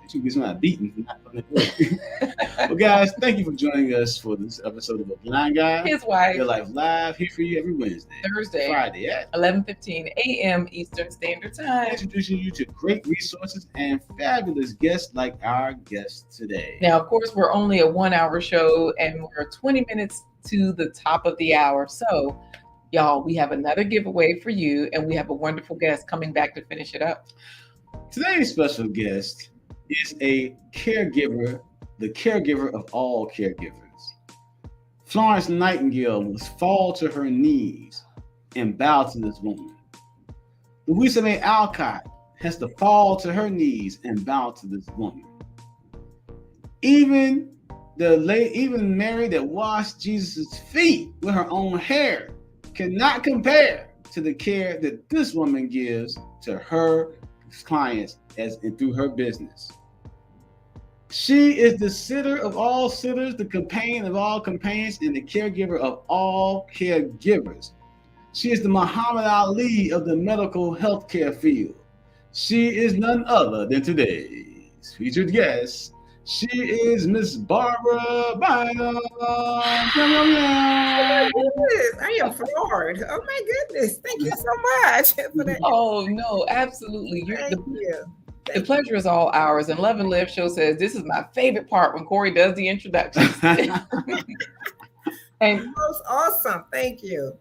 Did you get somebody beaten for not putting it work? Well, guys, thank you for joining us for this episode of A Blind Guy. His wife. Your Life Live, here for you every Wednesday, Thursday, Friday at 11:15 a.m. Eastern Standard Time. Introducing you to great resources and fabulous guests like our guest today. Now, of course, we're only a 1 hour show and we're 20 minutes to the top of the hour. So, y'all, we have another giveaway for you and we have a wonderful guest coming back to finish it up. Today's special guest is a caregiver, the caregiver of all caregivers. Florence Nightingale must fall to her knees and bow to this woman. Louisa May Alcott has to fall to her knees and bow to this woman. Even Mary that washed Jesus' feet with her own hair cannot compare to the care that this woman gives to her clients and through her business. She is the sitter of all sitters, the companion of all companions, and the caregiver of all caregivers. She is the Muhammad Ali of the medical healthcare field. She is none other than today's featured guest. She is Miss Barbara Bynum. Oh my goodness, I am floored. Oh my goodness, thank you so much for that. Oh no, absolutely. Thank you. The pleasure is all ours. And Love and Live show says this is my favorite part when Corey does the introduction. And Most awesome. Thank you.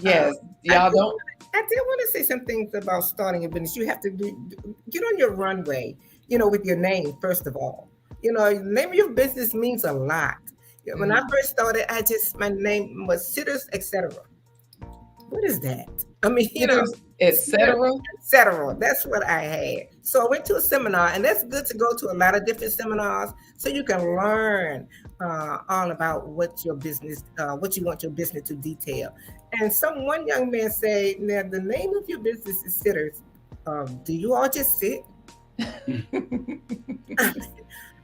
yes, y'all don't. I did want to say some things about starting a business. You have to get on your runway, with your name, first of all. The name of your business means a lot. When I first started, my name was Sitters, etc. What is that? I mean, etc. etc. That's what I had. So I went to a seminar, and that's good to go to a lot of different seminars so you can learn all about what your business, what you want your business to detail. And one young man said, "Now the name of your business is Sitters. Do you all just sit?"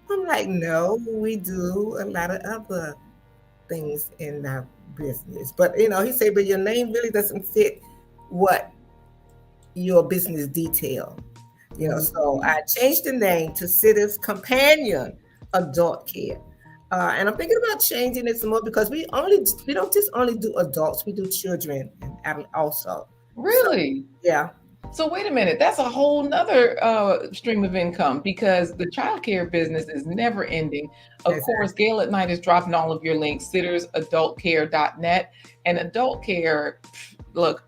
I'm like, no, we do a lot of other things in our business. But, he said, but your name really doesn't fit what your business detail. So I changed the name to Sitters Companion Adult Care. And I'm thinking about changing it some more because we don't just only do adults, we do children and also. Really? So, yeah. So wait a minute, that's a whole nother stream of income because the childcare business is never ending. Of course, Gail at Night is dropping all of your links, sittersadultcare.net. And adult care, look,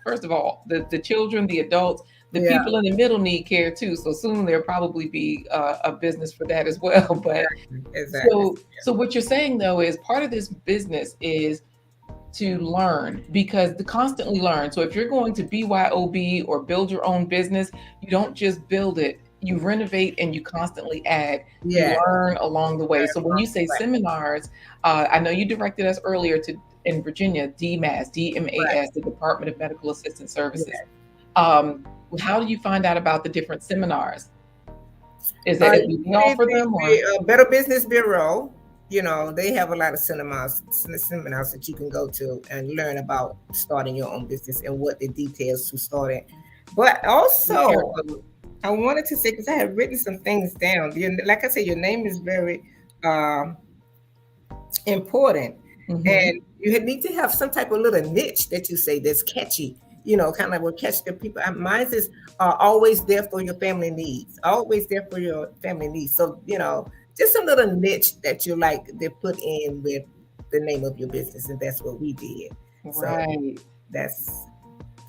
first of all, the children, the adults, the people in the middle need care too. So soon there'll probably be a business for that as well. But exactly. So what you're saying though is part of this business is to learn, because the constantly learn. So if you're going to BYOB or build your own business, you don't just build it, you renovate and you constantly add. You Yeah. learn along the way. So when you say seminars, I know you directed us earlier to in Virginia, DMAS, the Department of Medical Assistance Services. How do you find out about the different seminars? Is that you offer them, or Better Business Bureau? You know, they have a lot of seminars that you can go to and learn about starting your own business and what the details to start it. But also, I wanted to say, because I have written some things down. Like I said, your name is very important. And you need to have some type of little niche that you say that's catchy, you know, kind of will catch the people. Mine is always there for your family needs, always there for your family needs. So, you know, just a little niche that you like to put in with the name of your business. And that's what we did. Right. So that's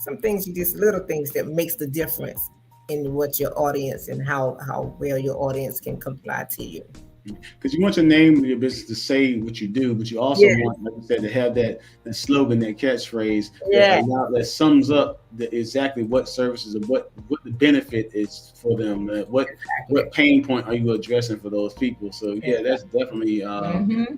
some things, little things that makes the difference in what your audience and how well your audience can comply to you. Because you want your name of your business to say what you do, but you also want, like you said, to have that slogan, that catchphrase that sums up exactly what services and what the benefit is for them. What pain point are you addressing for those people? So that's definitely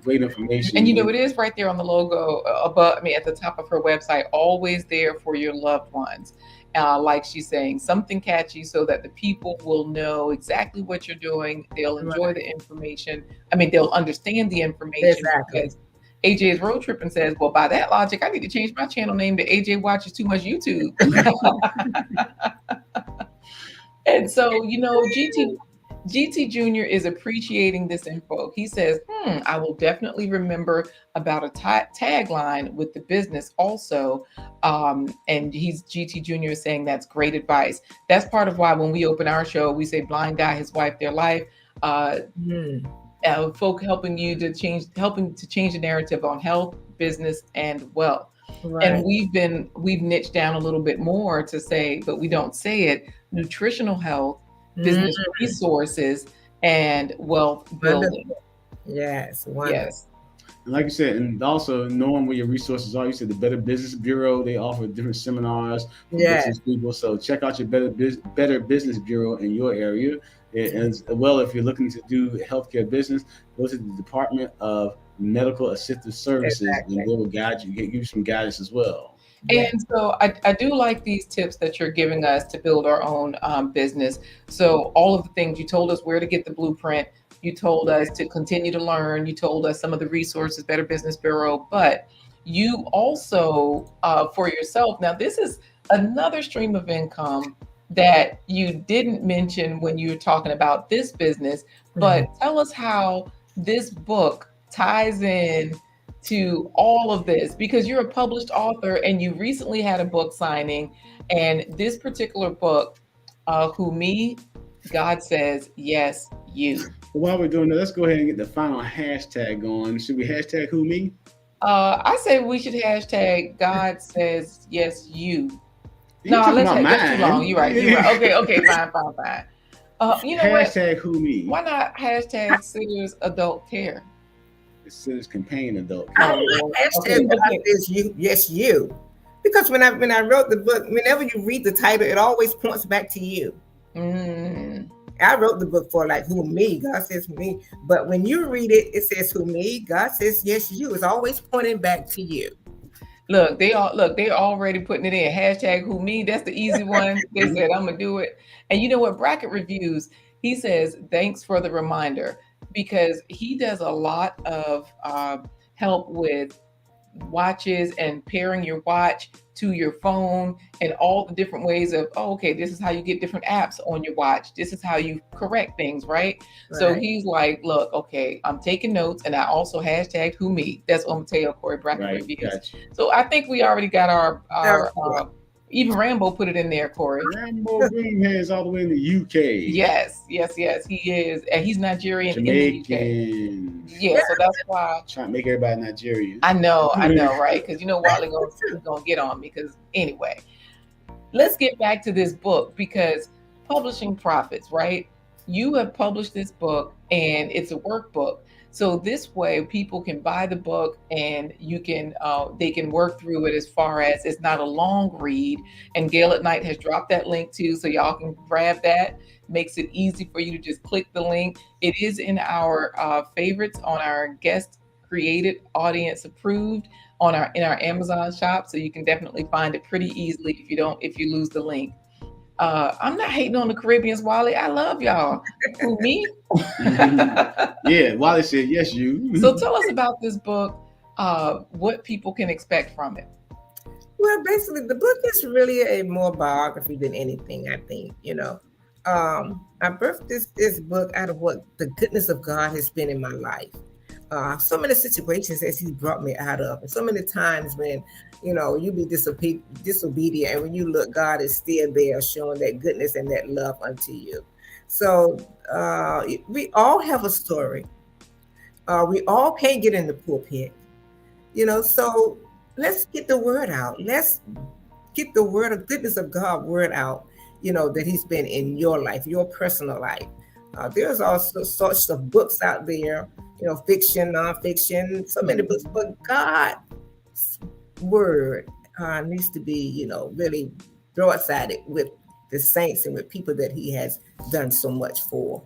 great information. And you know, it is right there on the logo above, at the top of her website, always there for your loved ones. Like she's saying, something catchy so that the people will know exactly what you're doing. They'll enjoy the information. They'll understand the information. Exactly. Because AJ is road tripping says, well, by that logic, I need to change my channel name to AJ Watches Too Much YouTube. And so, you know, GT Jr. is appreciating this info. He says, I will definitely remember about a tagline with the business also. And GT Jr. is saying that's great advice. That's part of why when we open our show, we say blind guy, his wife, their life. Folk helping to change the narrative on health, business, and wealth. Right. And we've niched down a little bit more to say, but we don't say it, nutritional health, business resources, and wealth building. Yes. Wonderful. Yes. And like you said, and also knowing where your resources are. You said the Better Business Bureau, they offer different seminars for business people. So check out your Better Business Bureau in your area. And as well, if you're looking to do healthcare business, go to the Department of Medical Assistance Services, and they will guide you, give you some guidance as well. And so I do like these tips that you're giving us to build our own business. So all of the things you told us, where to get the blueprint, you told us to continue to learn, you told us some of the resources, Better Business Bureau, but you also for yourself. Now, this is another stream of income that you didn't mention when you were talking about this business, but tell us how this book ties in to all of this, because you're a published author and you recently had a book signing, and this particular book, Who Me, God Says Yes You. While we're doing that, let's go ahead and get the final hashtag going. Should we hashtag Who Me? I say we should hashtag God Says Yes You. No, that's too long. You're right. Okay, fine. You know hashtag what? Who Me? Why not hashtag Sitters Adult Care? Sitters Companion Adult Care. Hashtag God Says You, Yes You. Because when I wrote the book, whenever you read the title, it always points back to you. I wrote the book for like Who Me, God Says Me. But when you read it, it says Who Me, God Says Yes You. It's always pointing back to you. Look, they're already putting it in. Hashtag Who Me. That's the easy one. They said, I'm gonna do it. And you know what? Bracket Reviews, he says, thanks for the reminder, because he does a lot of help with watches and pairing your watch to your phone and all the different ways of, this is how you get different apps on your watch. This is how you correct things, right? So he's like, look, I'm taking notes, and I also hashtag Who Me. That's what I'm gonna tell you, Corey, Bracket Reviews. Gotcha. So I think we already got our even Rambo put it in there, Corey. Rambo Greenhead's all the way in the UK. Yes, he is. And he's Nigerian, Jamaican. In the UK. Yeah, so that's why. Trying to make everybody Nigerian. I know, right? Because you know Wally gonna get on me. Because anyway, let's get back to this book, because publishing profits, right? you have published this book and it's a workbook. So this way people can buy the book and you can they can work through it as far as it's not a long read. And Gail at Night has dropped that link too, so y'all can grab that. Makes it easy for you to just click the link. It is in our favorites on our guest created, audience approved on our Amazon shop, so you can definitely find it pretty easily if you lose the link. I'm not hating on the Caribbeans, Wally. I love y'all. Who, me? Yeah, Wally said yes, you. So tell us about this book, what people can expect from it. Well, basically, the book is really a more biography than anything, I think, I birthed this book out of what the goodness of God has been in my life. So many situations that He brought me out of, and so many times when, you be disobedient, and when you look, God is still there showing that goodness and that love unto you. So we all have a story. We all can't get in the pulpit, so let's get the word out. Let's get the word of goodness of God word out, that He's been in your life, your personal life. There's also sorts of books out there, fiction, nonfiction, so many books, but God's word needs to be, really broadsided with the saints and with people that He has done so much for.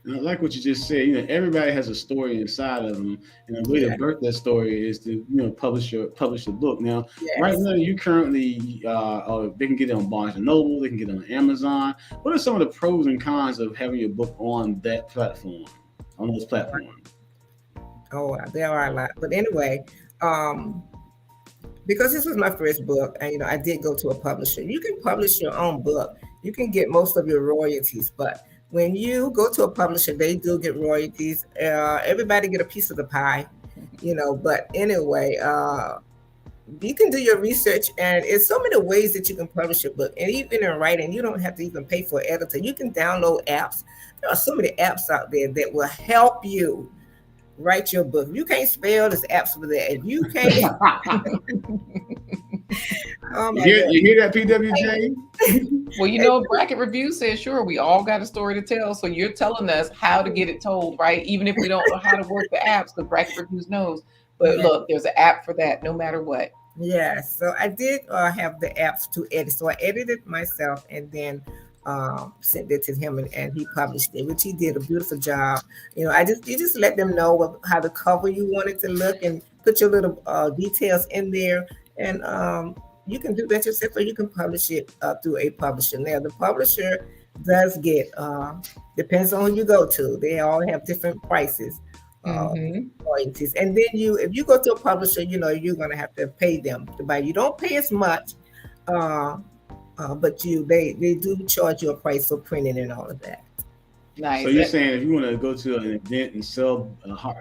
And I like what you just said. Everybody has a story inside of them, and the way to birth that story is to, publish the book. Now, right now, you currently, they can get it on Barnes and Noble, they can get it on Amazon. What are some of the pros and cons of having your book on that platform, on those platforms? Oh, there are a lot, but anyway, because this was my first book, and I did go to a publisher. You can publish your own book. You can get most of your royalties, but when you go to a publisher, they do get royalties. Everybody get a piece of the pie, but anyway, you can do your research, and it's so many ways that you can publish a book. And even in writing, you don't have to even pay for an editor. You can download apps. There are so many apps out there that will help you write your book. If you can't spell, there's apps for that. If you can't... You hear that, PWJ? Well, Bracket Review says, sure, we all got a story to tell. So you're telling us how to get it told, right? Even if we don't know how to work the apps, because Bracket Reviews knows. But look, there's an app for that, no matter what. Yeah, so I did have the apps to edit. So I edited myself and then sent it to him, and he published it, which he did a beautiful job. You just let them know how the cover you want it to look, and put your little details in there, and you can do that yourself, or you can publish it through a publisher. Now, the publisher does get, depends on who you go to. They all have different prices, royalties. And then if you go to a publisher, you're going to have to pay them to buy. You don't pay as much, but they do charge you a price for printing and all of that. Nice. So you're saying if you want to go to an event and sell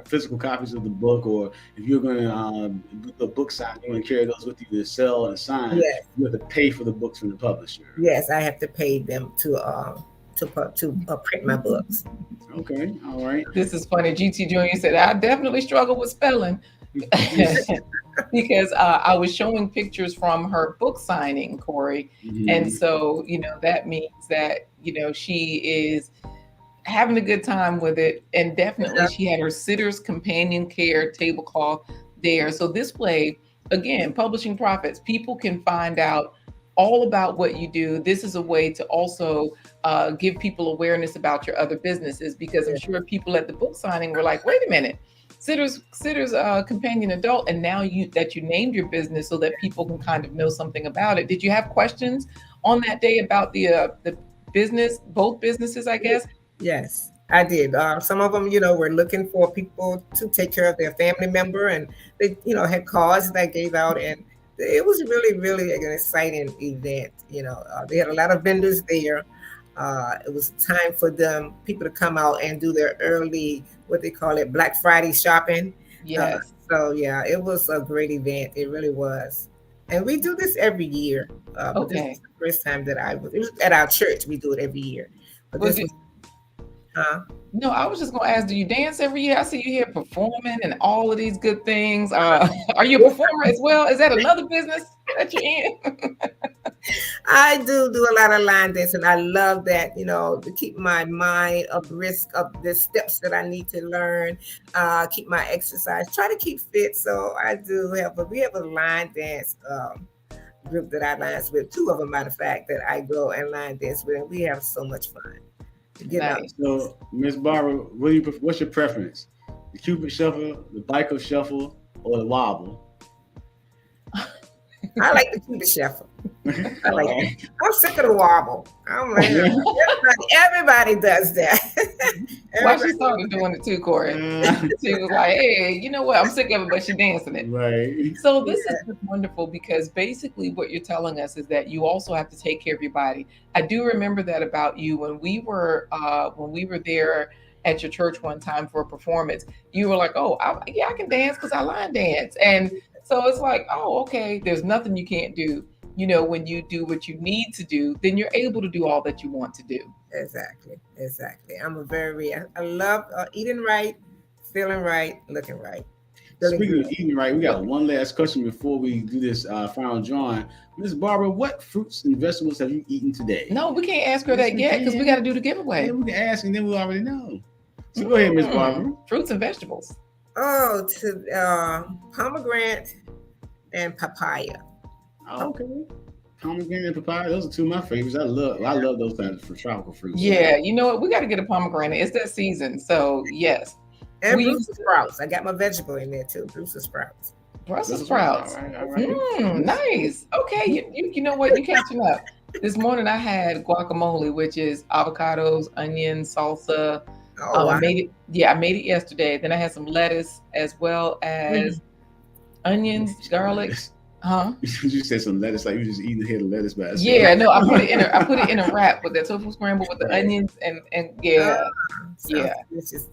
physical copies of the book, or if you're going to the book sign, you want to carry those with you to sell and sign, you have to pay for the books from the publisher. Yes, I have to pay them to print my books. Okay, all right. This is funny. GT Jr. said, I definitely struggle with spelling. Because I was showing pictures from her book signing, Corey. And so, that means that, she is having a good time with it. And definitely she had her Sitter's Companion Care tablecloth there. So this way, again, Publishing Profits, people can find out all about what you do. This is a way to also give people awareness about your other businesses, because I'm sure people at the book signing were like, wait a minute, Sitter's Companion Adult, and now you named your business so that people can kind of know something about it. Did you have questions on that day about the business, both businesses, I guess? Yes, I did. Some of them, were looking for people to take care of their family member, and they, had cards that I gave out, and it was really, really an exciting event. They had a lot of vendors there. It was time for people to come out and do their early, what they call it, Black Friday shopping. Yes. So yeah, it was a great event. It really was. And we do this every year. But this is the first time that it was at our church. We do it every year. But no, I was just going to ask, do you dance every year? I see you here performing and all of these good things. Are you a performer as well? Is that another business that you're in? I do a lot of line dancing. I love that, to keep my mind abreast of the steps that I need to learn, keep my exercise, try to keep fit. So we have a line dance group that I dance with, 2 of them, matter of fact, that I go and line dance with, and we have so much fun. Nice. So, Miss Barbara, what's your preference? The Cupid shuffle, the biker shuffle, or the wobble? I like the Cupid shuffle. I'm sick of the wobble. I'm like, everybody does that. Well, she started doing it too, Corey. She was like, hey, you know what? I'm sick of it, but she's dancing it. Right. So this is wonderful, because basically what you're telling us is that you also have to take care of your body. I do remember that about you when we were there at your church one time for a performance. You were like, oh, I can dance because I line dance. And so it's like, oh, okay, there's nothing you can't do. When you do what you need to do, then you're able to do all that you want to do. Exactly. I love eating right, feeling right, looking right. Speaking of eating right, we got one last question before we do this final drawing. Ms. Barbara, what fruits and vegetables have you eaten today? No, we can't ask her that yet, because we got to do the giveaway. Yeah, we can ask, and then we already know. So go ahead, Ms. Barbara. Fruits and vegetables. Oh, pomegranate and papaya. Oh, okay. Pomegranate and papaya, those are 2 of my favorites. I love those kinds of tropical fruits. Yeah, you know what? We got to get a pomegranate. It's that season, so yes. And Brussels sprouts. I got my vegetable in there too. Brussels sprouts. Brussels sprouts. All right. Nice. Okay, you know what? You're catching up. This morning I had guacamole, which is avocados, onions, salsa. I made it yesterday. Then I had some lettuce as well as onions, garlic. Huh? You said some lettuce, like you just eating a head of lettuce by itself. Yeah, no, I put it in a wrap with that tofu scramble with the onions and yeah. Delicious.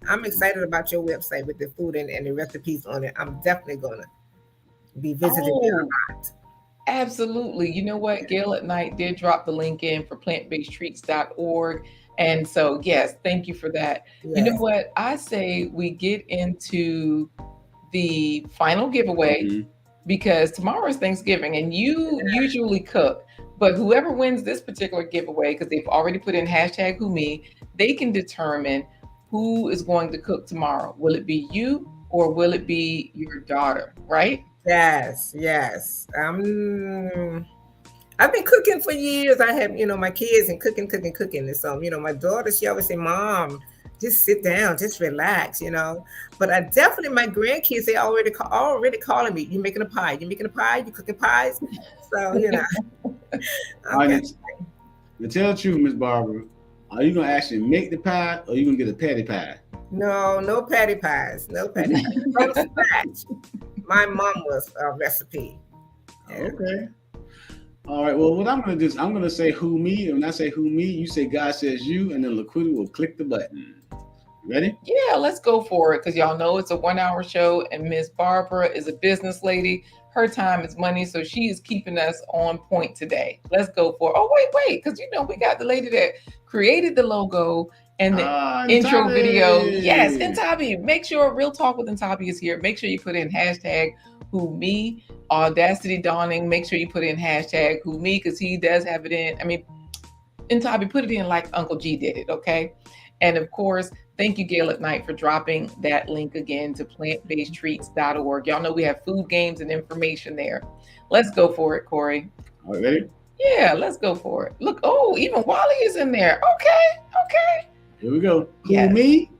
I'm excited about your website with the food and the recipes on it. I'm definitely gonna be visiting there a lot. Absolutely. You know what? Gail at Night did drop the link in for plantbasedtreats.org. And so, yes, thank you for that. Yes. You know what? I say we get into the final giveaway, because tomorrow is Thanksgiving and you usually cook. But whoever wins this particular giveaway, because they've already put in #WhoMe, they can determine who is going to cook tomorrow. Will it be you or will it be your daughter, right? Yes. I've been cooking for years. I have, my kids and cooking. And so, my daughter, she always say, Mom, just sit down, just relax, But I definitely, my grandkids, they already calling me. You making a pie? You cooking pies? So, Okay. To tell the truth, Miss Barbara, are you gonna actually make the pie, or are you gonna get a patty pie? No patty pies. No patty pies. From scratch. My mama's recipe. Yeah. Okay. All right. Well, what I'm gonna do is I'm gonna say who me, and when I say who me, you say God says you, and then Laquita will click the button. Ready? Yeah, let's go for it, because y'all know it's a 1-hour show, and Miss Barbara is a business lady. Her time is money, so she is keeping us on point today. Let's go for it. Oh, wait, because we got the lady that created the logo and the intro video. Yes, Ntabi. Make sure Real Talk with Ntabi is here. Make sure you put in #WhoMe, Audacity Dawning. Make sure you put in #WhoMe, because he does have it in. I mean, Ntabi, put it in like Uncle G did it, okay? And of course, thank you, Gail at Night, for dropping that link again to plantbasedtreats.org. Y'all know we have food, games, and information there. Let's go for it, Corey. All right, ready? Yeah, let's go for it. Look, even Wally is in there. Okay. Here we go. Yes. Who, me?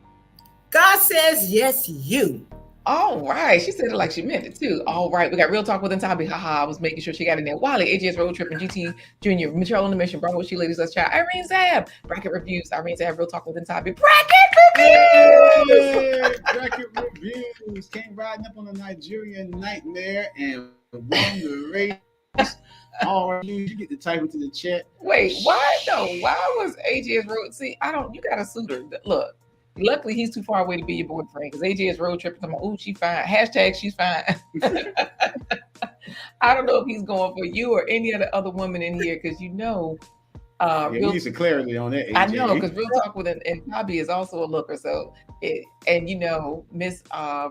God says yes, you. All right. She said it like she meant it too. All right. We got Real Talk with Ntabi. Haha. I was making sure she got in there. Wally, AJ's Road Trip, and GT Jr. Michelle on the Mission. Bravo, She Ladies, Let's Chat. Irene Zab. Bracket Reviews. Irene Zab. Real Talk with Ntabi. Bracket Reviews. Bracket Reviews. Came riding up on the Nigerian Nightmare and won the race. All right, you get to type into the chat. Wait, why though? Why was AJ's Road? See, you got a suitor. Look. Luckily, he's too far away to be your boyfriend, because AJ is road tripping. Oh, she fine. #she's fine. I don't know if he's going for you or any other woman in here, because we need some clarity on that, AJ. I know, because Real Talk with Ntabi is also a looker. So, Miss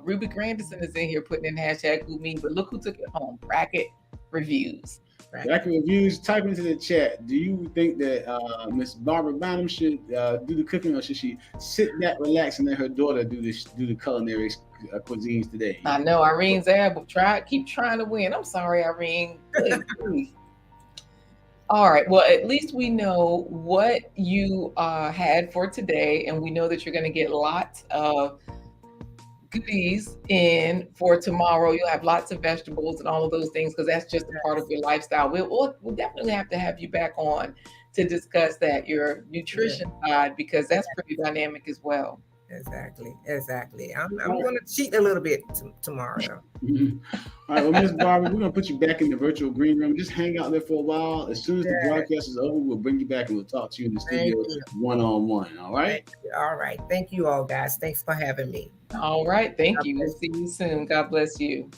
Ruby Grandison is in here putting in #WhoMe. But look who took it home. Bracket Reviews. right. Bracket reviews, type into the chat. Do you think that Miss Barbara Bynum should do the cooking, or should she sit back, relax, and let her daughter do the culinary cuisines today? I know Irene's Zab will keep trying to win. I'm sorry, Irene. Good grief. All right. Well, at least we know what you had for today, and we know that you're going to get lots of goodies in for tomorrow. You'll have lots of vegetables and all of those things, because that's just a part of your lifestyle. We'll definitely have to have you back on to discuss that, your nutrition side, because that's pretty dynamic as well. Exactly. I'm going to cheat a little bit tomorrow. All right, well, Miss Barbara, we're going to put you back in the virtual green room. Just hang out there for a while. As soon as the broadcast is over, we'll bring you back and we'll talk to you in the studio one-on-one. All right? All right. Thank you all, guys. Thanks for having me. All right. Thank you. We'll see you soon. God bless you.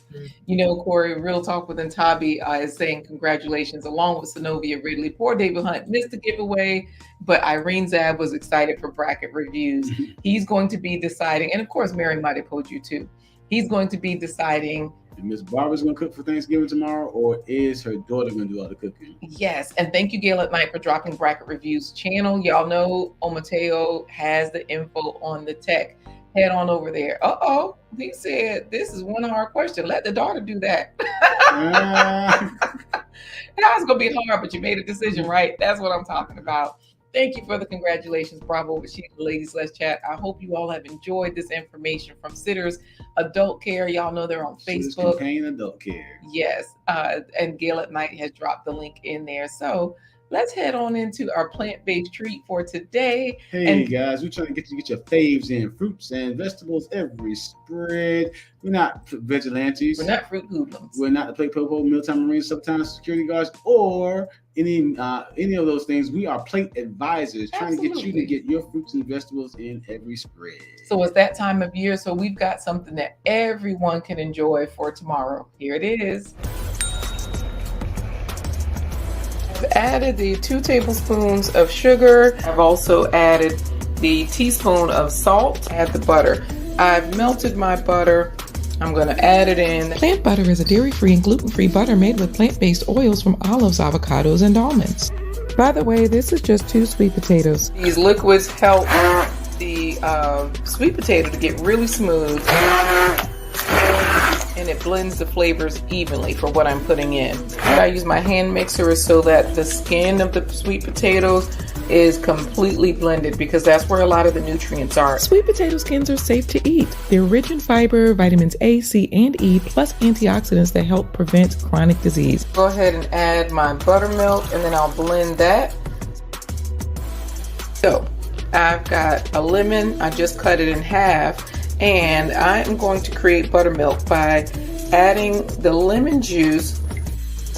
You know, Corey, Real Talk with Ntabi is saying congratulations, along with Synovia Ridley. Poor David Hunt missed the giveaway, but Irene Zab was excited for bracket reviews. He's going to be deciding, and of course, Mary Madipoju too. He's going to be deciding. And Miss Barbara's going to cook for Thanksgiving tomorrow, or is her daughter going to do all the cooking? Yes. And thank you, Gail at Night, for dropping Bracket Reviews channel. Y'all know Omateo has the info on the tech. Head on over there. He said, this is one hard question. Let the daughter do that. That was going to be hard, but you made a decision, right? That's what I'm talking about. Thank you for the congratulations. Bravo, Rashida, ladies. Let's chat. I hope you all have enjoyed this information from Sitters Adult Care. Y'all know they're on Facebook. Sitters Companion Adult Care. Yes. And Gail at Night has dropped the link in there. So let's head on into our plant-based treat for today. Hey, guys, we're trying to get you to get your faves in. Fruits and vegetables every spread. We're not vigilantes. We're not fruit hoodlums. We're not the plate popo, mealtime marines, sometimes security guards, or any of those things. We are plate advisors, trying to get you to get your fruits and vegetables in every spread. So it's that time of year, so we've got something that everyone can enjoy for tomorrow. Here it is. I've added the 2 tablespoons of sugar. I've also added the teaspoon of salt. Add the butter. I've melted my butter. I'm going to add it in. Plant butter is a dairy-free and gluten-free butter made with plant-based oils from olives, avocados, and almonds. By the way, this is just 2 sweet potatoes. These liquids help the sweet potato to get really smooth, and it blends the flavors evenly for what I'm putting in. What I use my hand mixer is so that the skin of the sweet potatoes is completely blended, because that's where a lot of the nutrients are. Sweet potato skins are safe to eat. They're rich in fiber, vitamins A, C, and E, plus antioxidants that help prevent chronic disease. Go ahead and add my buttermilk, and then I'll blend that. So I've got a lemon. I just cut it in half, and I am going to create buttermilk by adding the lemon juice.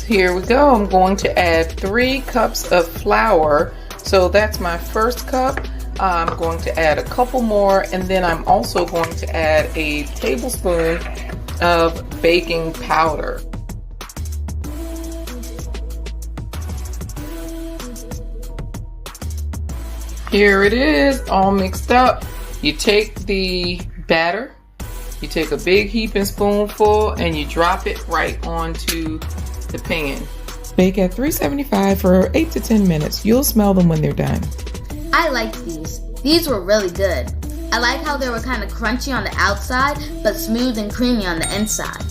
Here we go. I'm going to add 3 cups of flour. So that's my first cup. I'm going to add a couple more, and then I'm also going to add a tablespoon of baking powder. Here it is, all mixed up. You take the batter, you take a big heaping spoonful, and you drop it right onto the pan. Bake at 375 for 8 to 10 minutes. You'll smell them when they're done. I liked these. These were really good. I like how they were kind of crunchy on the outside, but smooth and creamy on the inside.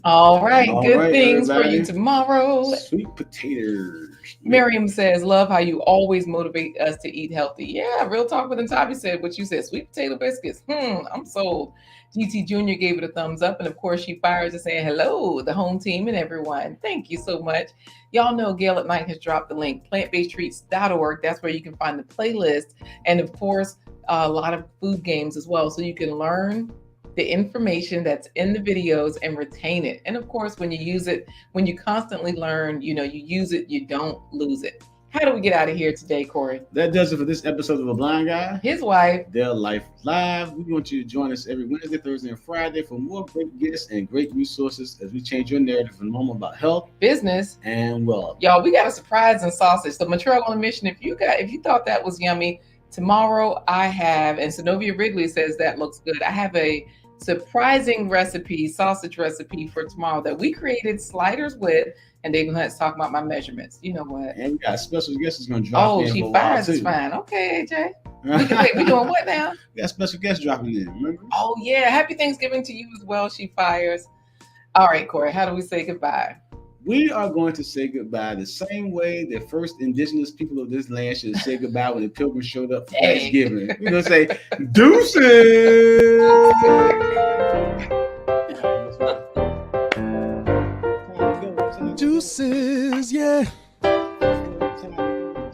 All right, good right, things everybody. for you tomorrow. Sweet potatoes. Miriam says, love how you always motivate us to eat healthy. Yeah, Real Talk with Ntabi said what you said, sweet potato biscuits. I'm sold. GT Jr. gave it a thumbs up. And of course, she fires is saying, hello, the home team and everyone. Thank you so much. Y'all know Gail at Night has dropped the link, plantbasedtreats.org. That's where you can find the playlist. And of course, a lot of food games as well. So you can learn the information that's in the videos and retain it. And of course, when you use it, when you constantly learn, you use it, you don't lose it. How do we get out of here today, Corey? That does it for this episode of The Blind Guy. His wife. Their Life Live. We want you to join us every Wednesday, Thursday, and Friday for more great guests and great resources as we change your narrative from normal about health, business, and wealth. Y'all, we got a surprise and sausage. So Montreal on a mission. If you thought that was yummy, tomorrow I have, and Synovia Ridley says that looks good. I have a surprising recipe, sausage recipe for tomorrow that we created sliders with. And they're going to talk about my measurements. You know what? And we got a special guest who's going to drop in. Oh, she for a while, fires is too. fine. Okay, AJ. We doing what now? We got a special guest dropping in, remember? Oh, yeah. Happy Thanksgiving to you as well, she fires. All right, Corey, how do we say goodbye? We are going to say goodbye the same way the first indigenous people of this land should say goodbye when the pilgrims showed up for Thanksgiving. We're going to say, deuces!